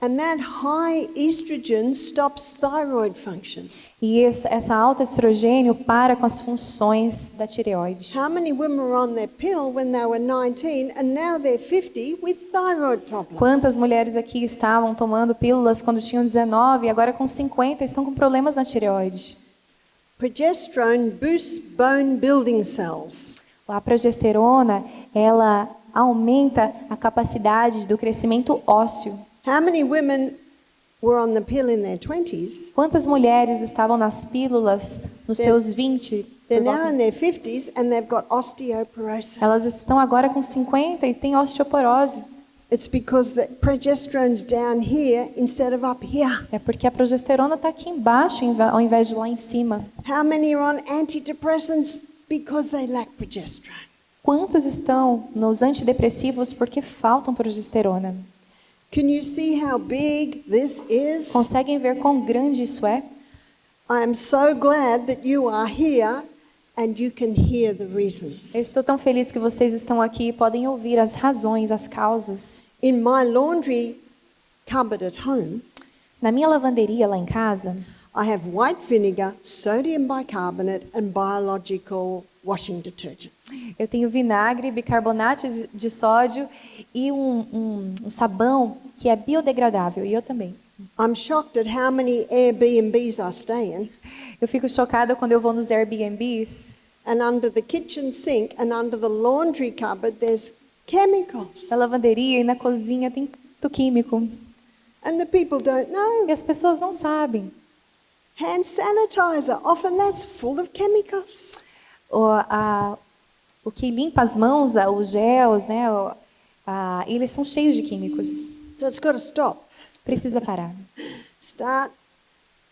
And that high estrogen stops thyroid function. E essa alta estrogênio para com as funções da tireoide. How many women were on their pill when they were 19 and now they're 50 with thyroid problems? Quantas mulheres aqui estavam tomando pílulas quando tinham 19 e agora com 50 estão com problemas na tireoide? Progesterone boosts bone building cells. A progesterona, ela aumenta a capacidade do crescimento ósseo. How many women were on the pill in their 20s? Quantas mulheres estavam nas pílulas nos seus 20? They're now in their 50s and they've got osteoporosis. Elas estão agora com 50 e têm osteoporose. It's because the progesterone's down here instead of up here. É porque a progesterona está aqui embaixo ao invés de lá em cima. How many are on antidepressants because they lack progesterone? Quantos estão nos antidepressivos porque faltam progesterona? Can you see how big this is? Conseguem ver quão grande isso é? I am so glad that you are here and you can hear the reasons. Eu estou tão feliz que vocês estão aqui e podem ouvir as razões, as causas. In my laundry cupboard at home, Na minha lavanderia lá em casa, I have white vinegar, sodium bicarbonate and biological washing detergent. eu tenho vinagre, bicarbonato de sódio e um sabão que é biodegradável. E eu também. I'm shocked at how many Airbnbs I stay in. Eu fico chocada quando eu vou nos Airbnbs. And under the kitchen sink and under the laundry cupboard, there's chemicals. Na lavanderia e na cozinha tem muito químico. And the people don't know. E as pessoas não sabem. Hand sanitizer, often that's full of chemicals. O que limpa as mãos, os gels, né? Eles são cheios de químicos. So it's got to stop. Precisa parar. Start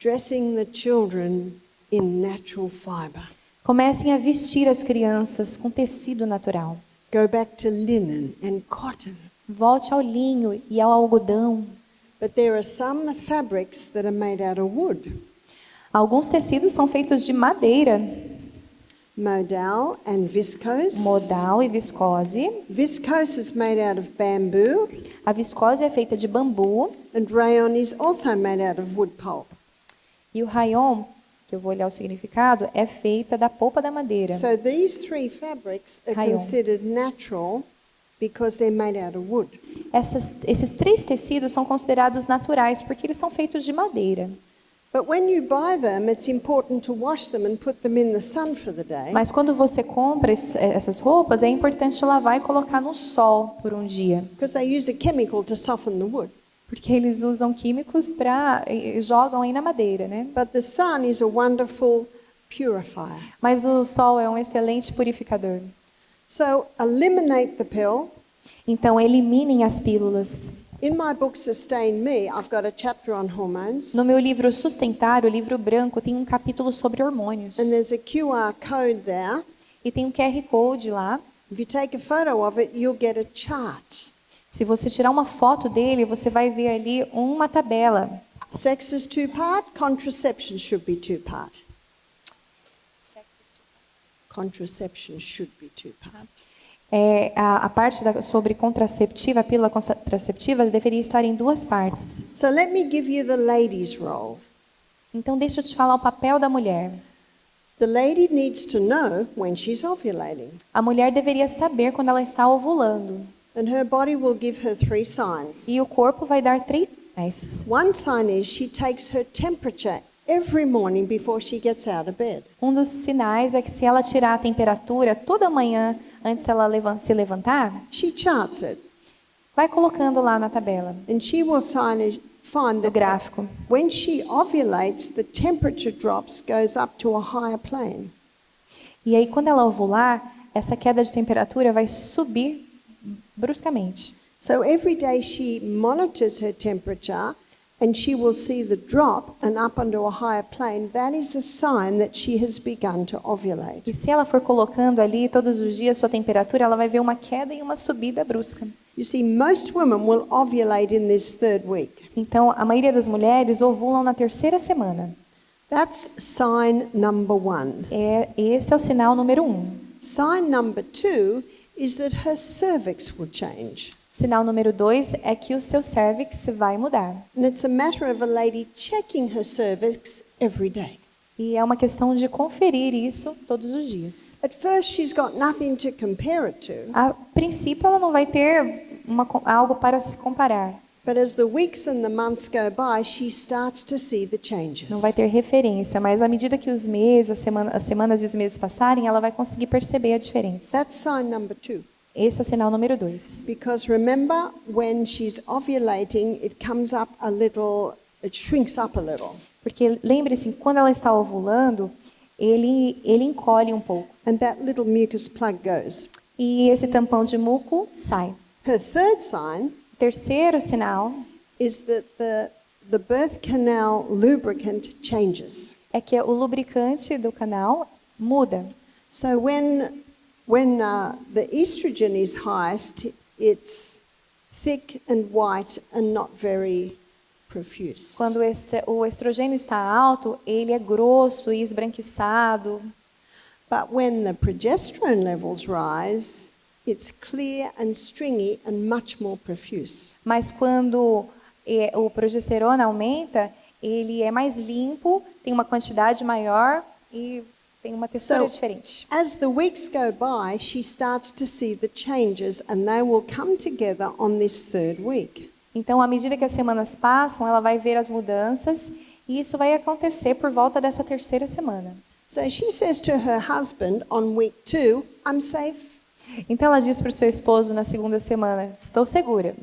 dressing the children in natural fiber. Comecem a vestir as crianças com tecido natural. Go back to linen and cotton. Volte ao linho e ao algodão. But there are some fabrics that are made out of wood. Alguns tecidos são feitos de madeira, Modal and viscose. modal e viscose. Viscose is made out of bamboo, A viscose é feita de bambu and rayon is also made out of wood pulp. e o rayon, que eu vou olhar o significado, é feita da polpa da madeira. So these three fabrics are Rayon. considered natural because they're made out of wood. Esses três tecidos são considerados naturais porque eles são feitos de madeira. But when you buy them, it's important to wash them and put them in the sun for the day. Mas quando você compra essas roupas, é importante lavar e colocar no sol por um dia. Because they use a chemical to soften the wood. Porque eles usam químicos e jogam aí na madeira, né? But the sun is a wonderful purifier. Mas o sol é um excelente purificador. So eliminate the pill. Então, eliminem as pílulas. In my book Sustain Me, I've got a chapter on hormones. No meu livro Sustentar, o livro branco, tem um capítulo sobre hormônios. And there's a QR code there. E tem um QR Code lá. If you take a photo of it, you'll get a chart. Se você tirar uma foto dele, você vai ver ali uma tabela. Sex is two-part, contraception should be two-part. Contraception should be two-part. A parte sobre contraceptiva, a pílula contraceptiva, deveria estar em duas partes. So let me give you the lady's role. Então, deixa eu te falar o papel da mulher. The lady needs to know when she's ovulating, A mulher deveria saber quando ela está ovulando. and her body will give her 3 signs. E o corpo vai dar 3 sinais. One sign is she takes her temperature every morning before she gets out of bed. Um dos sinais é que se ela tirar a temperatura toda manhã antes dela se levantar, She charts it, vai colocando lá na tabela, and she will find no that gráfico. when she ovulates, the temperature drops, goes up to a higher plane. E aí, quando ela ovular, essa queda de temperatura vai subir bruscamente. So every day she monitors her temperature, and she will see the drop and up onto a higher plane. That is a sign that she has begun to ovulate. E se ela for colocando ali todos os dias sua temperatura, ela vai ver uma queda e uma subida brusca. You see, most women will ovulate in this 3rd week. Então, a maioria das mulheres ovulam na terceira semana. That's sign number 1. Esse é o sinal número 1. Sign number 2 is that her cervix will change. Sinal número 2 é que o seu cérvix vai mudar. And it's a matter of a lady checking her cervix every day. E é uma questão de conferir isso todos os dias. At first, she's got nothing to compare it to, A princípio, ela não vai ter algo para se comparar. but as the weeks and the months go by, she starts to see the changes. Não vai ter referência, mas à medida que os meses, as semanas e os meses passarem, ela vai conseguir perceber a diferença. That's sign number 2. Esse é o sinal número 2. Because remember, when she's ovulating, it comes up a little, it shrinks up a little. Porque lembre-se, quando ela está ovulando, ele encolhe um pouco. And that little mucus plug goes. E esse tampão de muco sai. Her 3rd sign O terceiro sinal is that the birth canal lubricant changes. é que o lubricante do canal muda. So when the estrogen is highest, it's thick and white and not very profuse. Quando o estrogênio está alto, ele é grosso e esbranquiçado. But when the progesterone levels rise, it's clear and stringy and much more profuse. Mas quando o progesterona aumenta, ele é mais limpo, tem uma quantidade maior e tem uma textura So, diferente. as the weeks go by, she starts to see the changes, and they will come together on this 3rd week. Então, à medida que as semanas passam, ela vai ver as mudanças e isso vai acontecer por volta dessa terceira semana. So she says to her husband on week 2, I'm safe. Então, ela diz para o seu esposo na segunda semana: estou segura.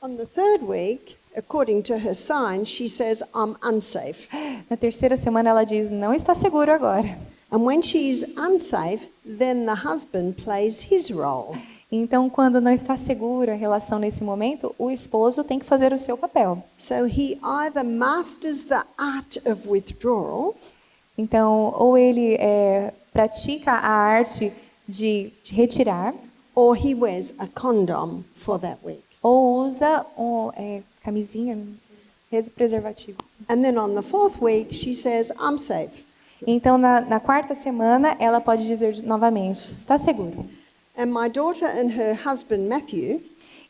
On the 3rd week, according to her sign, she says, I'm unsafe. Na terceira semana, ela diz: não está seguro agora. And when she is unsafe, then the husband plays his role. Então, quando não está segura a relação nesse momento, o esposo tem que fazer o seu papel. So he either masters the art of withdrawal, Então, ou ele pratica a arte de retirar, or he wears a condom for that week. ou usa camisinha, preservativo. And then on the 4th week, she says, I'm safe. Então, na quarta semana, ela pode dizer novamente: está seguro. And my daughter and her husband, Matthew,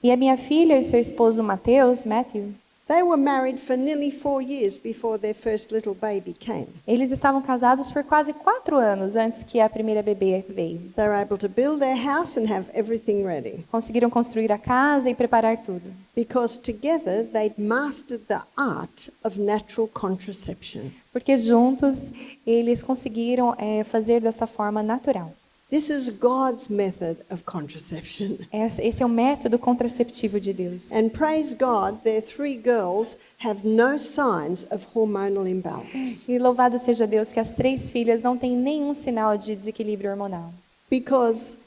E a minha filha e seu esposo Mateus, Matthew, they were married for nearly 4 years before their first little baby came. eles estavam casados por quase 4 anos antes que a primeira bebê veio. They were able to build their house and have everything ready. Conseguiram construir a casa e preparar tudo. Because together they'd mastered the art of natural contraception. Porque juntos eles conseguiram fazer dessa forma natural. This is God's method of contraception. Esse é o método contraceptivo de Deus. And praise God, their 3 girls have no signs of hormonal imbalance. E louvado seja Deus que as 3 filhas não têm nenhum sinal de desequilíbrio hormonal. Because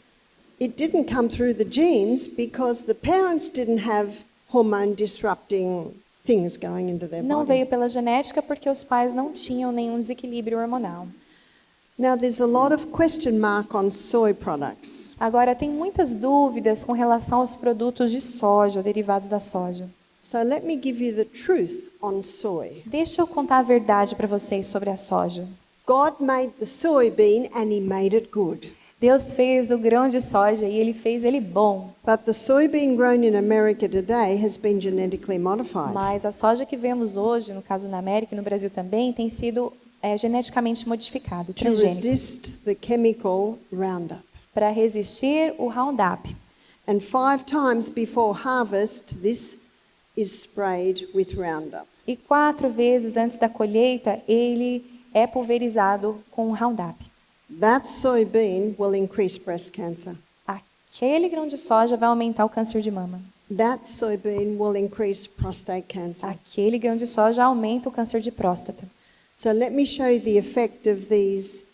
it didn't come through the genes, because the parents didn't have hormone disrupting things going into their Não body. veio pela genética porque os pais não tinham nenhum desequilíbrio hormonal. Now, there's a lot of question mark on soy products. Agora, tem muitas dúvidas com relação aos produtos de soja, derivados da soja. So let me give you the truth on soy. Deixa eu contar a verdade para vocês sobre a soja. God made the soybean and he made it good. Deus fez o grão de soja e ele fez ele bom. But the soybean grown in America today has been genetically modified Mas a soja que vemos hoje, no caso na América e no Brasil também, tem sido geneticamente modificado, to transgênico, resist the chemical Roundup. para resistir o Roundup. And 5 times before harvest, this is sprayed with Roundup. E 4 vezes antes da colheita, ele é pulverizado com Roundup. That soybean will increase breast cancer. Aquele grão de soja vai aumentar o câncer de mama. That soybean will increase prostate cancer. Aquele grão de soja aumenta o câncer de próstata. So let me show you the effect of these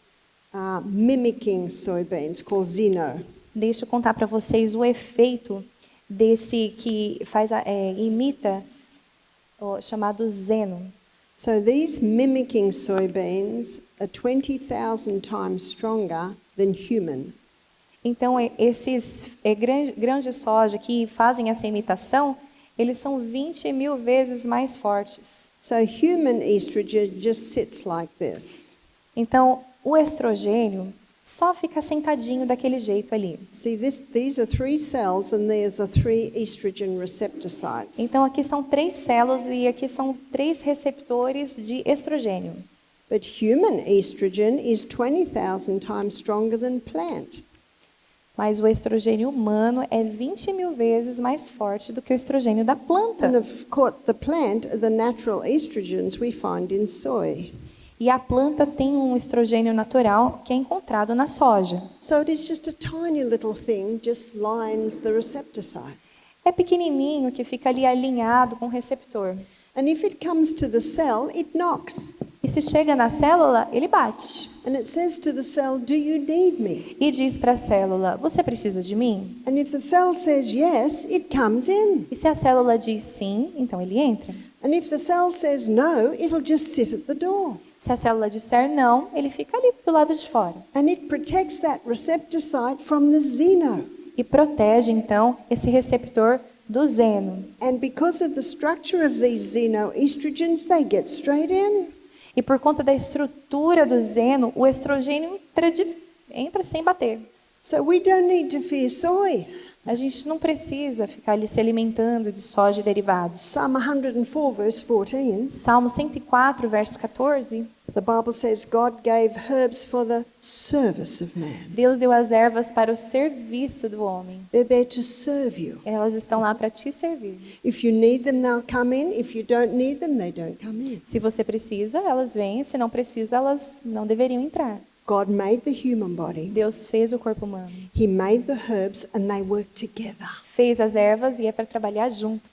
mimicking soybeans called Xeno. Deixa eu contar para vocês o efeito desse que imita o chamado Xeno. So these mimicking soybeans are 20,000 times stronger than human. Então, esses grãos de soja que fazem essa imitação, eles são 20 mil vezes mais fortes. So human estrogen just sits like this. Então, o estrogênio só fica sentadinho daquele jeito ali. See, these are 3 cells and there's a 3 estrogen receptor sites. Então, aqui são 3 células e aqui são 3 receptores de estrogênio. But human estrogen is 20,000 times stronger than plant. Mas o estrogênio humano é 20 mil vezes mais forte do que o estrogênio da planta. And of course, the plant are the natural estrogens we find in soy. E a planta tem um estrogênio natural que é encontrado na soja. So it is just a tiny little thing, just lines the receptor site. É pequenininho que fica ali alinhado com o receptor. And if it comes to the cell, it knocks. E se chega na célula, ele bate. And it says to the cell, do you need me? E diz para a célula, você precisa de mim? And if the cell says yes, it comes in. E se a célula diz sim, então ele entra. And if the cell says no, it'll just sit at the door. Se a célula disser não, ele fica ali do lado de fora. And it protects that receptor site from the xeno. E protege, então, esse receptor do Xeno. And because of the structure of these xenoestrogens, they get straight in. E por conta da estrutura do Xeno, o estrogênio entra sem bater. So we don't need to fear soy. A gente não precisa ficar ali se alimentando de soja e derivados. Psalm 104, verse 14, Salmo 104, verso 14, the Bible says God gave herbs for the service of man. Deus deu as ervas para o serviço do homem. They're there to serve you. Elas estão lá para te servir. If you need them, they'll come in. If you don't need them, they don't come in. Se você precisa, elas vêm. Se não precisa, elas não deveriam entrar. God made the human body. Deus fez o corpo humano. He made the herbs and they work together. Fez as ervas e é para trabalhar junto.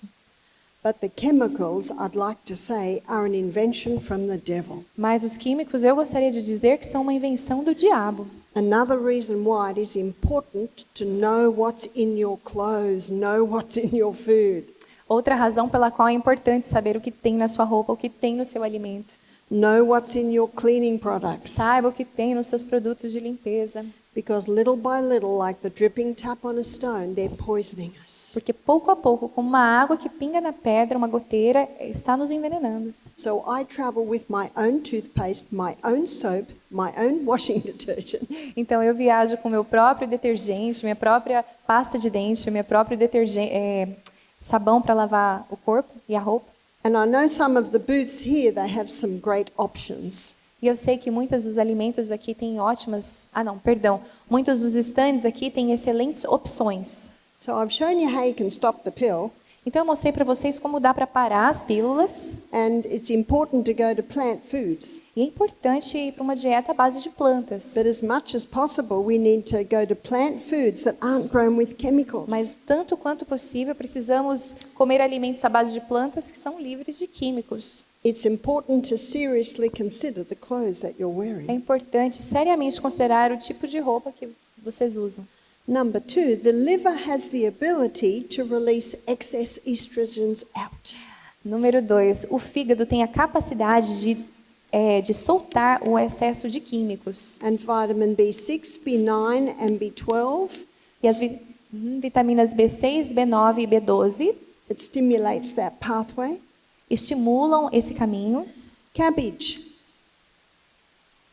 But the chemicals, I'd like to say, are an invention from the devil. Mas os químicos, eu gostaria de dizer que são uma invenção do diabo. Another reason why it is important to know what's in your clothes, know what's in your food. Outra razão pela qual é importante saber o que tem na sua roupa, o que tem no seu alimento. Know what's in your cleaning products. Saiba o que tem nos seus produtos de limpeza. Because little by little, like the dripping tap on a stone, they're poisoning us. Porque pouco a pouco, como uma água que pinga na pedra, uma goteira, está nos envenenando. So I travel with my own toothpaste, my own soap, my own washing detergent. Então eu viajo com meu próprio detergente, minha própria pasta de dente, meu próprio sabão para lavar o corpo e a roupa. And I know some of the booths here, they have some great options. E eu sei que muitos dos alimentos aqui têm muitos dos estandes aqui têm excelentes opções. So I've shown you how you can stop the pill. Então eu mostrei para vocês como dá para parar as pílulas. And it's important to go to plant foods. E é importante ir para uma dieta à base de plantas. But as much as possible, we need to go to plant foods that aren't grown with chemicals. Mas tanto quanto possível, precisamos comer alimentos à base de plantas que são livres de químicos. It's important to seriously consider the clothes that you're É wearing. importante seriamente considerar o tipo de roupa que vocês usam. Number 2, the liver has the ability to release excess estrogens out. Número 2, o fígado tem a capacidade de de soltar o excesso de químicos. And vitamin B6, B9 and B12. E as vitaminas B6, B9 e B12 It stimulates that pathway. estimulam esse caminho. Cabbage.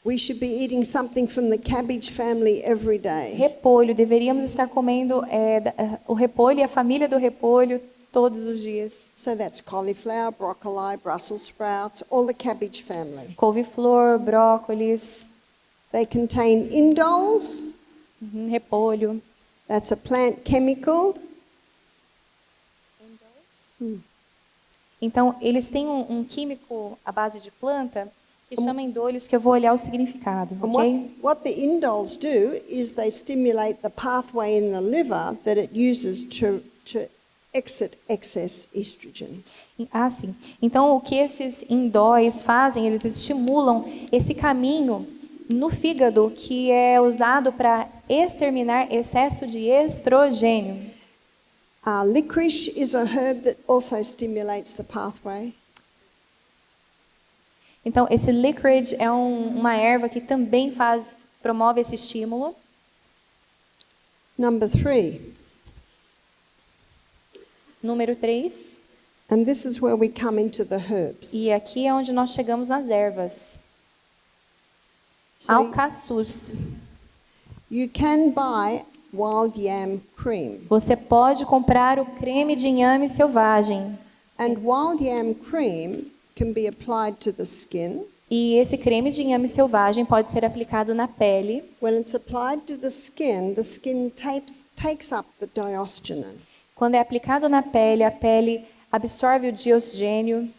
We should be eating something from the cabbage family every day. Repolho, deveríamos estar comendo o repolho e a família do repolho todos os dias. So that's cauliflower, broccoli, Brussels sprouts, all the cabbage family. Couve-flor, brócolis, They contain indoles. repolho. That's a plant chemical. Então, eles têm um químico à base de planta que chama indoles, que eu vou olhar o significado, And ok? what the indoles do is they stimulate the pathway in the liver that it uses to exit excess estrogen. Sim. Então, o que esses indóis fazem, eles estimulam esse caminho no fígado que é usado para exterminar excesso de estrogênio. Licorice is a herb that also stimulates the pathway. Então, esse licorice é uma erva que também promove esse estímulo. Number 3, Número 3. and this is where we come into the herbs. E aqui é onde nós chegamos nas ervas. So Alcaçuz. you can buy wild yam cream. Você pode comprar o creme de inhame selvagem. And wild yam cream can be applied to the skin. E esse creme de inhame selvagem pode ser aplicado na pele. When it's applied to the skin takes up the diosgenin. Quando é aplicado na pele, a pele absorve o diosgênio.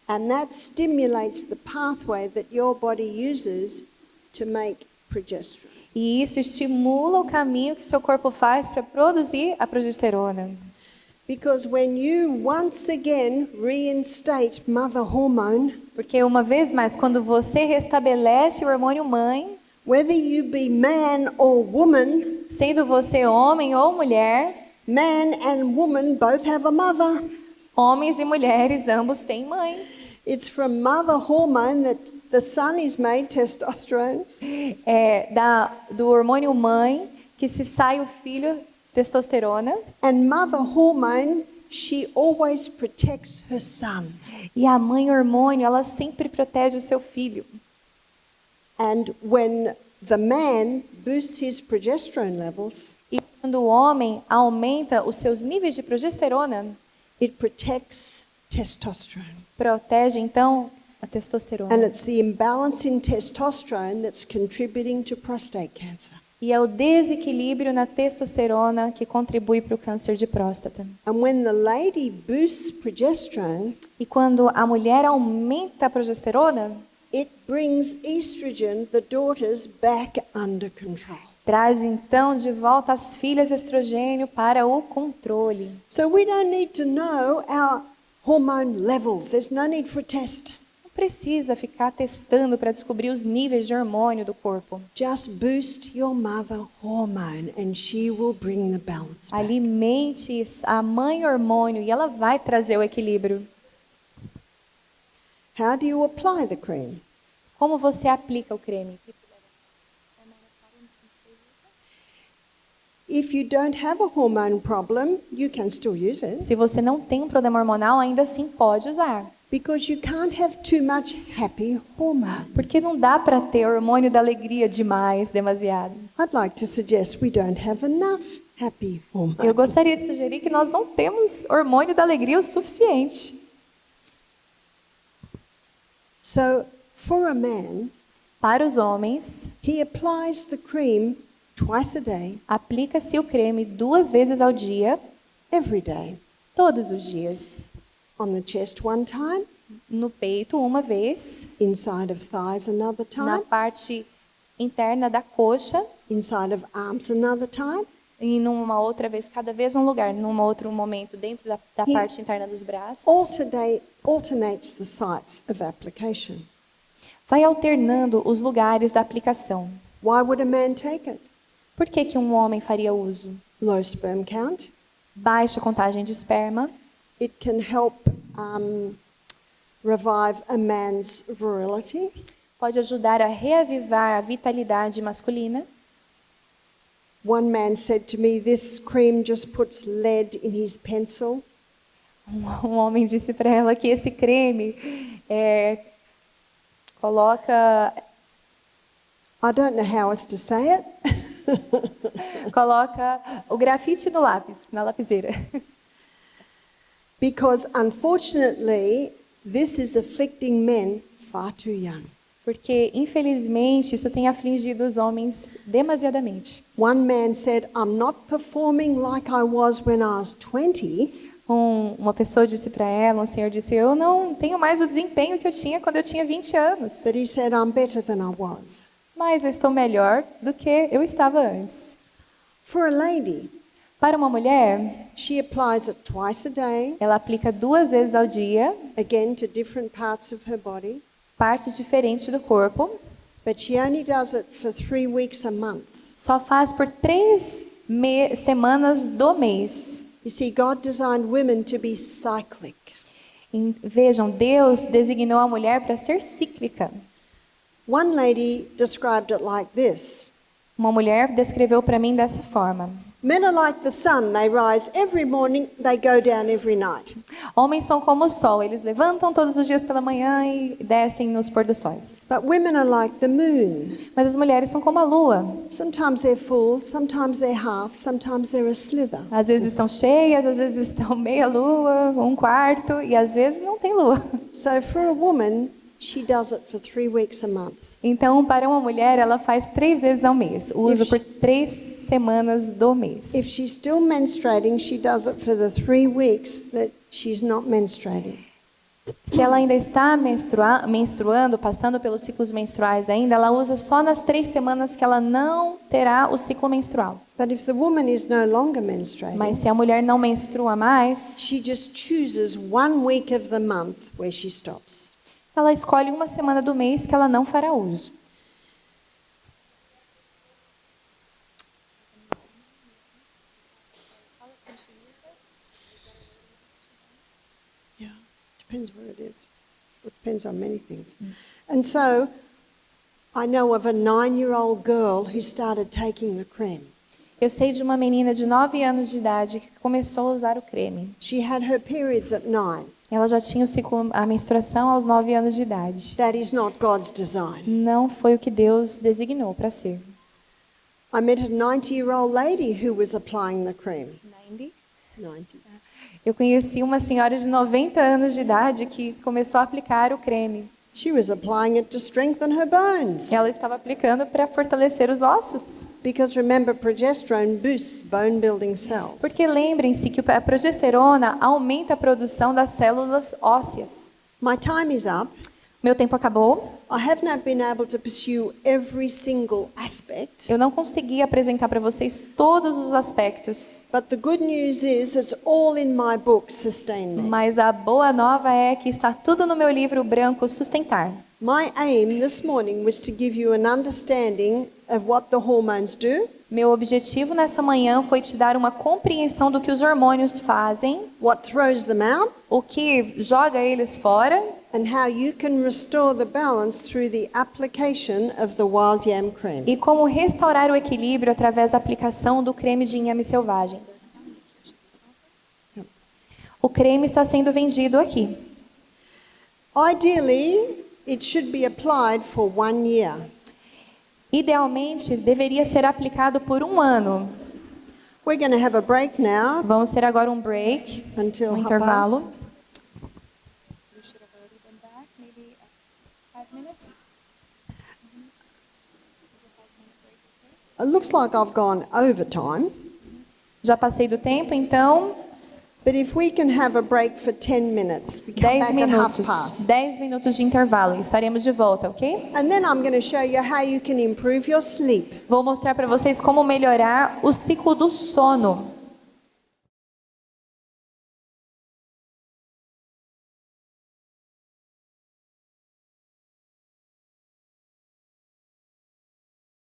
And that stimulates the pathway that your body uses to make progesterone. E isso estimula o caminho que seu corpo faz para produzir a progesterona. Because when you once again reinstate mother hormone, Porque uma vez mais, quando você restabelece o hormônio mãe, whether you be man or woman, sendo você homem ou mulher, man and woman both have a mother. homens e mulheres ambos têm mãe. It's from mother hormone that the son is made, testosterone, Do hormônio mãe que se sai o filho, testosterona. and mother hormone, she always protects her son. E a mãe hormônio, ela sempre protege o seu filho. And when the man boosts his progesterone levels, E quando o homem aumenta os seus níveis de progesterona, it protects testosterone. protege então a testosterona. And it's the imbalance in testosterone that's contributing to prostate cancer. E é o desequilíbrio na testosterona que contribui para o câncer de próstata. And when the lady boosts progesterone, E quando a mulher aumenta a progesterona, it brings estrogen, the daughters, back under control. traz então de volta as filhas estrogênio para o controle. So we don't need to know our hormone levels. There's no need for a test. Não precisa ficar testando para descobrir os níveis de hormônio do corpo. Just boost your mother hormone and she will bring the balance back. Alimente a mãe hormônio e ela vai trazer o equilíbrio. How do you apply the cream? Como você aplica o creme? If you don't have a hormone problem, you can still use it Se você não tem um problema hormonal, ainda assim pode usar. because you can't have too much happy hormone. Porque não dá para ter hormônio da alegria demais, demasiado. I'd like to suggest we don't have enough happy Eu hormone. gostaria de sugerir que nós não temos hormônio da alegria o suficiente. So, for a man, Para os homens, he applies the cream twice a day, aplica-se o creme 2 vezes ao dia, every day. todos os dias. On the chest one time, No peito, uma vez. inside of thighs another Na time, parte interna da coxa. inside of arms another time, E numa outra vez, cada vez um lugar, num outro momento, dentro da E- parte interna dos braços. alternates the sites of application. Vai alternando os lugares da aplicação. Why would a man take it? Por que que um homem faria uso? Low sperm count. Baixa contagem de esperma. It can help revive a man's virility. Pode ajudar a reavivar a vitalidade masculina. One man said to me, "This cream just puts lead in his pencil." Um homem disse para ela que esse creme coloca I don't know how else to say it. coloca o grafite no lápis, na lapiseira. Because unfortunately, this is afflicting men far too young. Porque, infelizmente, isso tem afligido os homens demasiadamente. One man said, "I'm not performing like I was when I was 20, Uma pessoa disse para ela, um senhor disse, eu não tenho mais o desempenho que eu tinha quando eu tinha 20 anos. but he said, I'm better than I was." Mas eu estou melhor do que eu estava antes. For a lady, Para uma mulher, she applies it twice a day, ela aplica 2 vezes ao dia, again to different parts of her body, partes diferentes do corpo. but she only does it for 3 weeks a month. Só faz por 3 semanas do mês. You see, God designed women to be cyclic. Vejam, Deus designou a mulher para ser cíclica. One lady described it like this: Uma mulher descreveu para mim dessa forma. men are like the sun, they rise every morning, they go down every night. Homens são como o sol, eles levantam todos os dias pela manhã e descem nos pôr do sóis. But women are like the moon. Mas as mulheres são como a lua. Sometimes they're full, sometimes they're half, sometimes they're a slither. Às vezes estão cheias, às vezes estão meia lua, 1/4, e às vezes não tem lua. So for a woman, she does it for 3 weeks a month. Então, para uma mulher, ela faz 3 vezes ao mês. O uso por 3 semanas do mês. If she's still menstruating, she does it for the 3 weeks that she's not menstruating. Se ela ainda está menstruando, passando pelos ciclos menstruais ainda, ela usa só nas 3 semanas que ela não terá o ciclo menstrual. But if the woman is no longer menstruating, Mas se a mulher não menstrua mais, she just chooses 1 week of the month where she stops. ela escolhe uma semana do mês que ela não fará uso. Yeah, depends where it is. It depends on many things. And so, I know of a 9-year-old girl who started taking the cream. Eu sei de uma menina de 9 anos de idade que começou a usar o creme. She had her periods at 9. Ela já tinha a menstruação aos 9 anos de idade. That is not God's design. Não foi o que Deus designou para ser. I met a 90-year-old lady who was applying the cream. 90. Eu conheci uma senhora de 90 anos de idade que começou a aplicar o creme. She was applying it to strengthen her bones. Ela estava aplicando para fortalecer os ossos. Because remember, progesterone boosts bone building cells. Porque lembrem-se que a progesterona aumenta a produção das células ósseas. My time is up. Meu tempo acabou. I have not been able to pursue every single aspect. Eu não consegui apresentar para vocês todos os aspectos. But the good news is it's all in my book, Sustain Me. Mas a boa nova é que está tudo no meu livro branco Sustentar. My aim this morning was to give you an understanding of what the hormones do, Meu objetivo nessa manhã foi te dar uma compreensão do que os hormônios fazem, what throws them out, o que joga eles fora and how you can restore the balance through the application of the wild yam cream. e como restaurar o equilíbrio através da aplicação do creme de inhame selvagem. O creme está sendo vendido aqui. Ideally, it should be applied for 1 year. Idealmente, deveria ser aplicado por 1 ano. We're going to have a break now Vamos ter agora um break, until um intervalo. 1:30. It looks like I've gone over time, Já passei do tempo, então but if we can have a break for 10 minutes, we come 10 back at minutos. 1:30. 10 minutos de intervalo e estaremos de volta, ok? And then I'm going to show you how you can improve your sleep. Vou mostrar para vocês como melhorar o ciclo do sono.